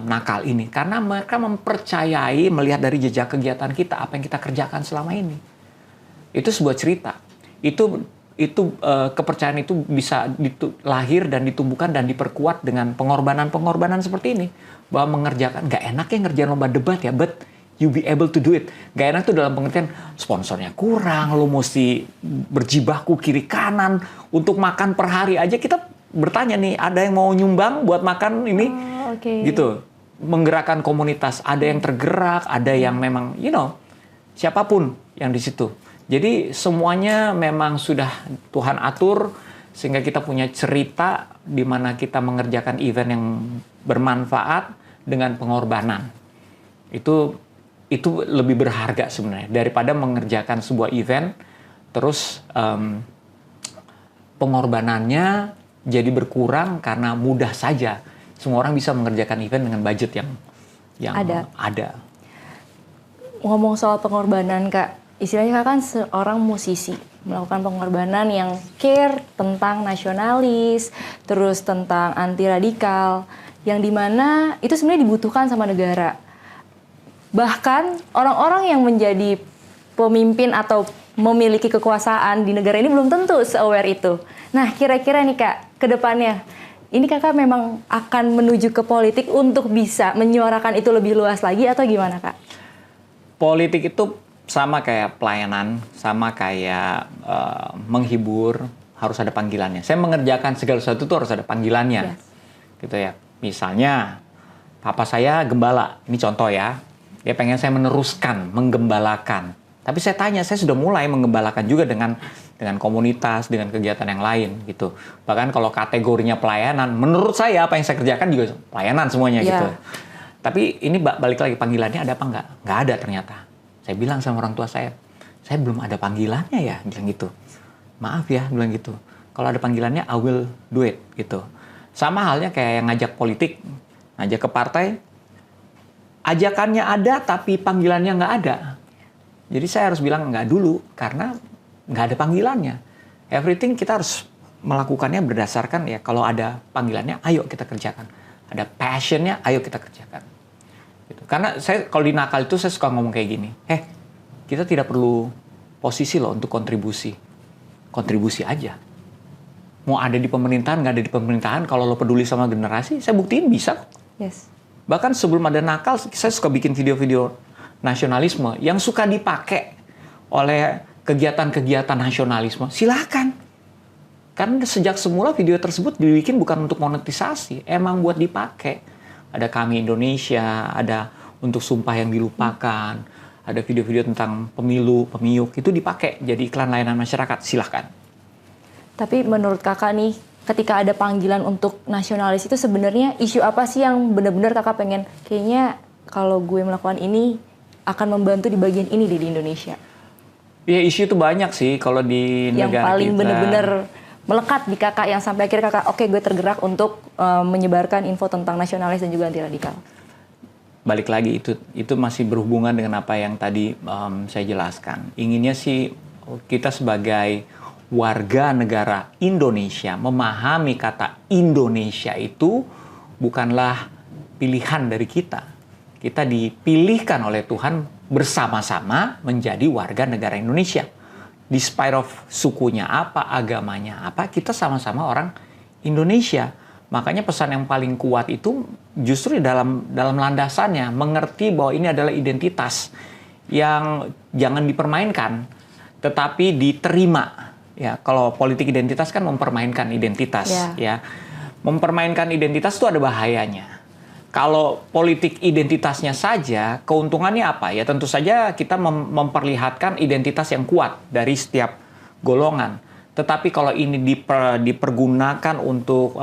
Nakal ini. Karena mereka mempercayai, melihat dari jejak kegiatan kita, apa yang kita kerjakan selama ini. Itu sebuah cerita. Itu kepercayaan itu bisa lahir dan ditumbuhkan dan diperkuat dengan pengorbanan seperti ini. Bahwa mengerjakan, nggak enak ya ngerjain lomba debat ya, but you be able to do it. Gak enak tuh dalam pengertian sponsornya kurang, lo mesti berjibaku kiri kanan untuk makan per hari aja. Kita bertanya nih, ada yang mau nyumbang buat makan ini? Gitu. Menggerakkan komunitas, ada yang tergerak, ada yang memang, siapapun yang di situ. Jadi semuanya memang sudah Tuhan atur sehingga kita punya cerita di mana kita mengerjakan event yang bermanfaat dengan pengorbanan. Itu lebih berharga sebenarnya daripada mengerjakan sebuah event terus pengorbanannya jadi berkurang karena mudah saja semua orang bisa mengerjakan event dengan budget yang ada. Ngomong soal pengorbanan Kak, istilahnya Kak kan seorang musisi melakukan pengorbanan yang care tentang nasionalis, terus tentang anti radikal, yang dimana itu sebenarnya dibutuhkan sama negara. Bahkan orang-orang yang menjadi pemimpin atau memiliki kekuasaan di negara ini belum tentu se-aware itu. Nah, kira-kira nih Kak, ke depannya, ini Kakak memang akan menuju ke politik untuk bisa menyuarakan itu lebih luas lagi atau gimana Kak? Politik itu sama kayak pelayanan, sama kayak menghibur, harus ada panggilannya. Saya mengerjakan segala sesuatu itu harus ada panggilannya. Gitu ya. Misalnya, papa saya gembala, ini contoh ya. Dia pengen saya meneruskan, menggembalakan. Tapi saya tanya, saya sudah mulai menggembalakan juga dengan komunitas, dengan kegiatan yang lain gitu. Bahkan kalau kategorinya pelayanan, menurut saya apa yang saya kerjakan juga pelayanan semuanya gitu. Tapi ini balik lagi, panggilannya ada apa enggak? Enggak ada ternyata. Saya bilang sama orang tua saya belum ada panggilannya ya, bilang gitu. Maaf ya, bilang gitu. Kalau ada panggilannya, I will do it gitu. Sama halnya kayak yang ngajak politik, ngajak ke partai, ajakannya ada tapi panggilannya nggak ada. Jadi saya harus bilang nggak dulu karena nggak ada panggilannya. Everything kita harus melakukannya berdasarkan ya kalau ada panggilannya, ayo kita kerjakan. Ada passionnya, ayo kita kerjakan. Gitu. Karena saya kalau di nakal itu saya suka ngomong kayak gini, kita tidak perlu posisi loh untuk kontribusi. Kontribusi aja. Mau ada di pemerintahan, nggak ada di pemerintahan, kalau lo peduli sama generasi, saya buktiin bisa. Yes. Bahkan sebelum ada nakal, saya suka bikin video-video nasionalisme yang suka dipakai oleh kegiatan-kegiatan nasionalisme. Silakan. Karena sejak semula video tersebut dibikin bukan untuk monetisasi, emang buat dipakai. Ada Kami Indonesia, ada untuk Sumpah yang Dilupakan, ada video-video tentang pemilu, pemiuk, itu dipakai jadi iklan layanan masyarakat, silahkan. Tapi menurut kakak nih, ketika ada panggilan untuk nasionalis itu sebenarnya isu apa sih yang benar-benar kakak pengen, kayaknya kalau gue melakukan ini akan membantu di bagian ini di Indonesia? Ya isu itu banyak sih kalau di negara kita. Yang paling benar-benar melekat di kakak yang sampai akhirnya kakak, oke, gue tergerak untuk menyebarkan info tentang nasionalis dan juga anti radikal. Balik lagi itu masih berhubungan dengan apa yang tadi saya jelaskan. Inginnya sih kita sebagai warga negara Indonesia memahami kata Indonesia itu bukanlah pilihan dari kita. Kita dipilihkan oleh Tuhan bersama-sama menjadi warga negara Indonesia. Despite of sukunya apa, agamanya apa, kita sama-sama orang Indonesia. Makanya pesan yang paling kuat itu justru dalam landasannya mengerti bahwa ini adalah identitas yang jangan dipermainkan, tetapi diterima. Ya, kalau politik identitas kan mempermainkan identitas, ya. Mempermainkan identitas itu ada bahayanya. Kalau politik identitasnya saja, keuntungannya apa? Ya tentu saja kita memperlihatkan identitas yang kuat dari setiap golongan. Tetapi kalau ini dipergunakan untuk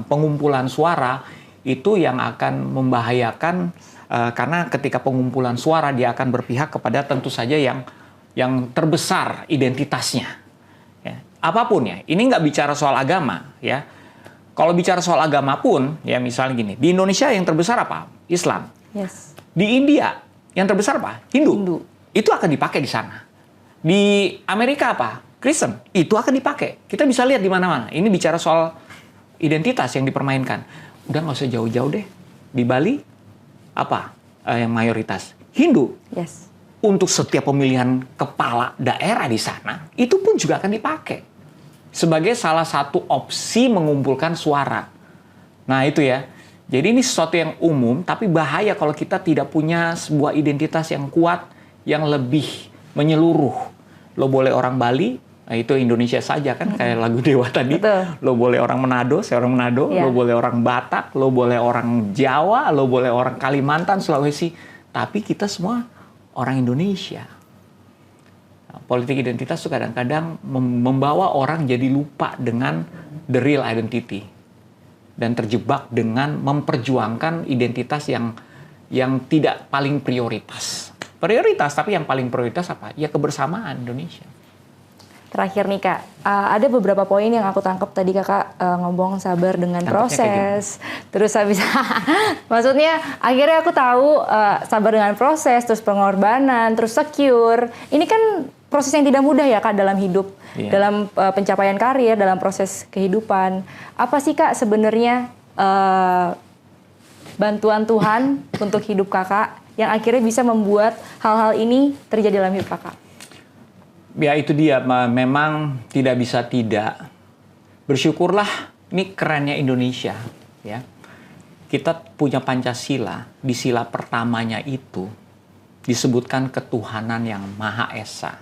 pengumpulan suara, itu yang akan membahayakan karena ketika pengumpulan suara dia akan berpihak kepada tentu saja yang terbesar identitasnya. Ya. Apapun ya, ini nggak bicara soal agama ya. Kalau bicara soal agama pun, ya misalnya gini, di Indonesia yang terbesar apa? Islam. Yes. Di India yang terbesar apa? Hindu. Itu akan dipakai di sana. Di Amerika apa? Kristen. Itu akan dipakai. Kita bisa lihat di mana-mana. Ini bicara soal identitas yang dipermainkan. Udah nggak usah jauh-jauh deh. Di Bali apa yang mayoritas? Hindu. Yes. Untuk setiap pemilihan kepala daerah di sana, itu pun juga akan dipakai sebagai salah satu opsi mengumpulkan suara. Nah itu ya. Jadi ini sesuatu yang umum, tapi bahaya kalau kita tidak punya sebuah identitas yang kuat, yang lebih menyeluruh. Lo boleh orang Bali, nah itu Indonesia saja kan, kayak lagu Dewa tadi. Betul. Lo boleh orang Manado, saya orang Manado. Yeah. Lo boleh orang Batak, lo boleh orang Jawa, lo boleh orang Kalimantan, Sulawesi. Tapi kita semua orang Indonesia. Politik identitas itu kadang-kadang membawa orang jadi lupa dengan the real identity dan terjebak dengan memperjuangkan identitas yang tidak paling prioritas. Prioritas, tapi yang paling prioritas apa? Ya kebersamaan Indonesia. Terakhir nih Kak, ada beberapa poin yang aku tangkap tadi Kakak ngomong sabar dengan proses. Terus habis, maksudnya akhirnya aku tahu sabar dengan proses, terus pengorbanan, terus secure. Ini kan proses yang tidak mudah ya Kak dalam hidup, dalam pencapaian karir, dalam proses kehidupan. Apa sih Kak sebenarnya bantuan Tuhan untuk hidup Kakak yang akhirnya bisa membuat hal-hal ini terjadi dalam hidup Kakak? Ya itu dia, memang tidak bisa tidak. Bersyukurlah, ini kerennya Indonesia. Ya, kita punya Pancasila, di sila pertamanya itu disebutkan ketuhanan yang Maha Esa.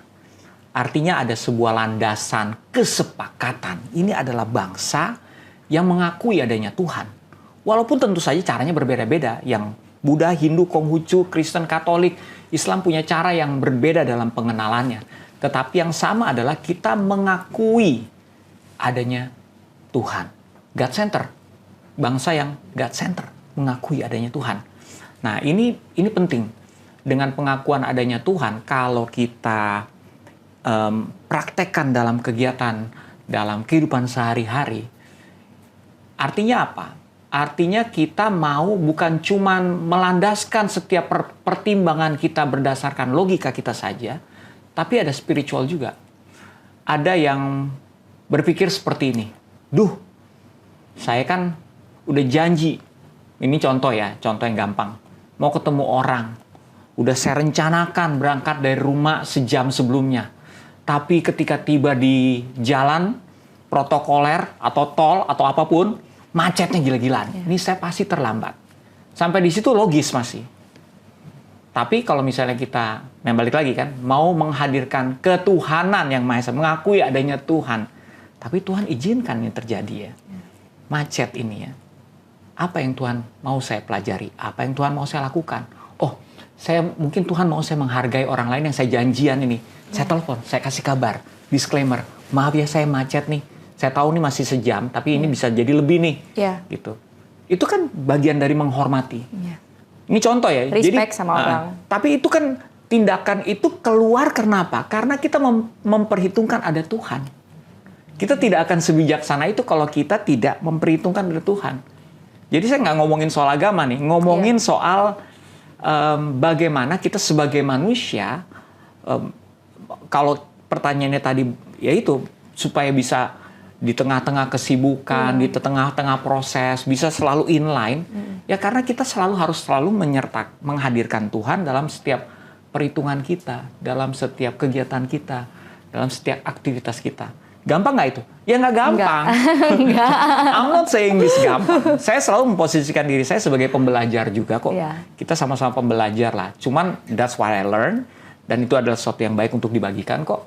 Artinya ada sebuah landasan kesepakatan. Ini adalah bangsa yang mengakui adanya Tuhan. Walaupun tentu saja caranya berbeda-beda. Yang Buddha, Hindu, Konghucu, Kristen, Katolik, Islam punya cara yang berbeda dalam pengenalannya. Tetapi yang sama adalah kita mengakui adanya Tuhan. God center. Bangsa yang God center. Mengakui adanya Tuhan. Nah ini penting. Dengan pengakuan adanya Tuhan, kalau kita praktekkan dalam kegiatan, dalam kehidupan sehari-hari, artinya apa? Artinya kita mau bukan cuman melandaskan setiap pertimbangan kita berdasarkan logika kita saja, tapi ada spiritual juga. Ada yang berpikir seperti ini. Duh, saya kan udah janji. Ini contoh ya, contoh yang gampang. Mau ketemu orang. Udah saya rencanakan berangkat dari rumah sejam sebelumnya. Tapi ketika tiba di jalan protokoler atau tol atau apapun, macetnya gila-gilaan. Ini saya pasti terlambat. Sampai di situ logis masih. Tapi kalau misalnya kita, balik lagi kan, mau menghadirkan ketuhanan yang Maha Esa, mengakui adanya Tuhan. Tapi Tuhan izinkan ini terjadi ya. Macet ini ya. Apa yang Tuhan mau saya pelajari? Apa yang Tuhan mau saya lakukan? Oh, mungkin Tuhan mau saya menghargai orang lain yang saya janjian ini. Saya telepon, saya kasih kabar, disclaimer. Maaf ya saya macet nih. Saya tahu nih masih sejam, tapi ini bisa jadi lebih nih. Gitu. Itu kan bagian dari menghormati. Ini contoh ya. Respect jadi, sama orang. Tapi itu kan tindakan itu keluar kenapa? Karena kita memperhitungkan ada Tuhan. Kita tidak akan sebijaksana itu kalau kita tidak memperhitungkan ada Tuhan. Jadi saya nggak ngomongin soal agama nih, ngomongin soal bagaimana kita sebagai manusia, kalau pertanyaannya tadi yaitu supaya bisa di tengah-tengah kesibukan, di tengah-tengah proses, bisa selalu inline, ya karena kita harus selalu menghadirkan Tuhan dalam setiap perhitungan kita, dalam setiap kegiatan kita, dalam setiap aktivitas kita. Gampang nggak itu? Ya nggak gampang. Enggak. I'm not saying this gampang. Saya selalu memposisikan diri saya sebagai pembelajar juga kok. Kita sama-sama pembelajar lah. Cuman that's what I learn. Dan itu adalah sesuatu yang baik untuk dibagikan kok.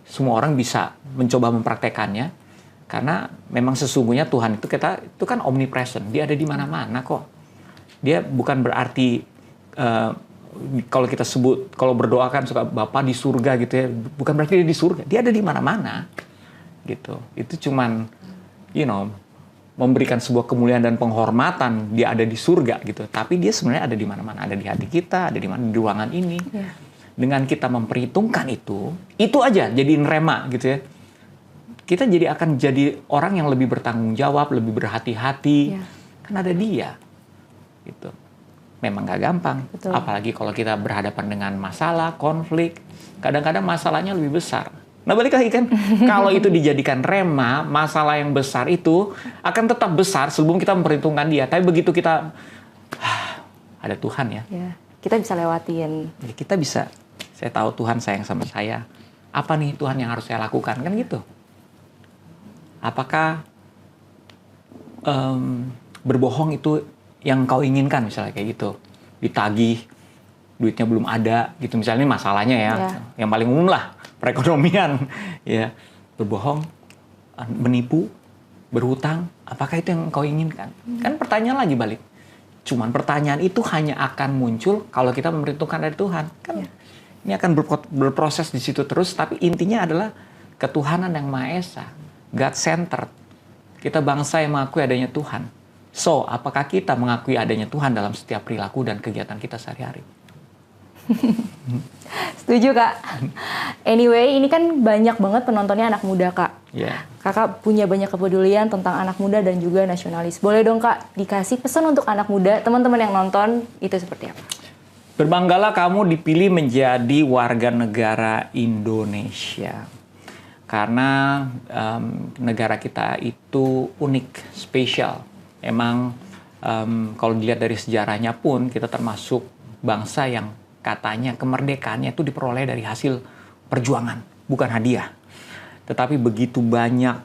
Semua orang bisa mencoba mempraktekannya. Karena memang sesungguhnya Tuhan itu kan omnipresent. Dia ada di mana-mana kok. Dia bukan berarti kalau kita sebut, kalau berdoa kan suka Bapa di surga gitu ya. Bukan berarti dia di surga. Dia ada di mana-mana. Gitu. Itu cuman memberikan sebuah kemuliaan dan penghormatan dia ada di surga gitu. Tapi dia sebenarnya ada di mana-mana, ada di hati kita, ada di mana di ruangan ini. Dengan kita memperhitungkan itu aja jadiin rema gitu ya. Kita akan jadi orang yang lebih bertanggung jawab, lebih berhati-hati. Kan ada dia. Gitu. Memang nggak gampang. Betul. Apalagi kalau kita berhadapan dengan masalah, konflik. Kadang-kadang masalahnya lebih besar. Nah balik lagi kan, kalau itu dijadikan rema, masalah yang besar itu akan tetap besar sebelum kita memperhitungkan dia. Tapi begitu kita, ada Tuhan ya. Kita bisa lewatin. Ya, kita bisa, saya tahu Tuhan sayang sama saya. Apa nih Tuhan yang harus saya lakukan? Kan gitu. Apakah berbohong itu yang kau inginkan misalnya kayak gitu. Ditagih, duitnya belum ada gitu. Misalnya ini masalahnya ya. Yang paling umum lah. Perekonomian, ya, berbohong, menipu, berhutang, apakah itu yang kau inginkan? Kan pertanyaan lagi balik. Cuman pertanyaan itu hanya akan muncul kalau kita memperhitungkan dari Tuhan. Kan ini akan berproses di situ terus, tapi intinya adalah ketuhanan yang Maha Esa, God-centered. Kita bangsa yang mengakui adanya Tuhan. So, apakah kita mengakui adanya Tuhan dalam setiap perilaku dan kegiatan kita sehari-hari? Setuju Kak. Anyway, ini kan banyak banget penontonnya anak muda Kak. Kakak punya banyak kepedulian tentang anak muda dan juga nasionalis. Boleh dong Kak dikasih pesan untuk anak muda, teman-teman yang nonton itu seperti apa? Berbanggalah kamu dipilih menjadi warga negara Indonesia. Karena negara kita itu unik, spesial. Emang kalau dilihat dari sejarahnya pun kita termasuk bangsa yang katanya kemerdekaannya itu diperoleh dari hasil perjuangan, bukan hadiah. Tetapi begitu banyak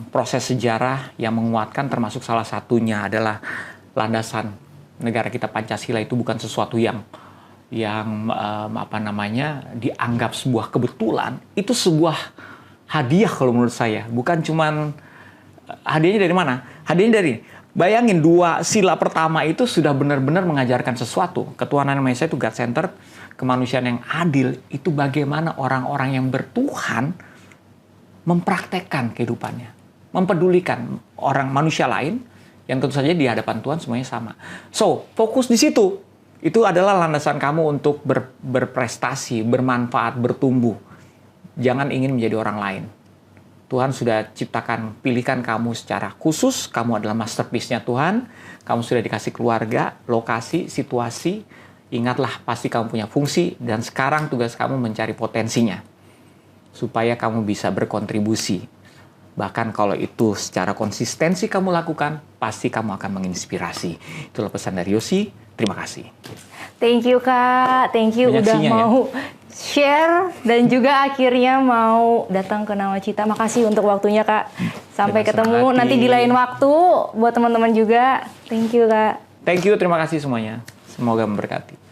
proses sejarah yang menguatkan, termasuk salah satunya adalah landasan negara kita Pancasila itu bukan sesuatu yang dianggap sebuah kebetulan. Itu sebuah hadiah kalau menurut saya. Bukan cuman hadiahnya dari mana? Hadiahnya dari bayangin dua sila pertama itu sudah benar-benar mengajarkan sesuatu. Ketuhanan Maha Esa itu God-centered, kemanusiaan yang adil, itu bagaimana orang-orang yang bertuhan mempraktekkan kehidupannya. Mempedulikan orang manusia lain yang tentu saja di hadapan Tuhan semuanya sama. So, fokus di situ. Itu adalah landasan kamu untuk berprestasi, bermanfaat, bertumbuh. Jangan ingin menjadi orang lain. Tuhan sudah pilihkan kamu secara khusus, kamu adalah masterpiece-nya Tuhan, kamu sudah dikasih keluarga, lokasi, situasi, ingatlah pasti kamu punya fungsi, dan sekarang tugas kamu mencari potensinya, supaya kamu bisa berkontribusi Bahkan kalau itu secara konsistensi kamu lakukan, pasti kamu akan menginspirasi. Itulah pesan dari Yosi. Terima kasih. Thank you Kak, thank you Banyak udah sinya, mau share dan juga akhirnya mau datang ke Nawacita. Makasih untuk waktunya Kak. Sampai Dengan senang ketemu hati. nanti di lain waktu buat teman-teman juga. Thank you Kak. Thank you, terima kasih semuanya. Semoga memberkati.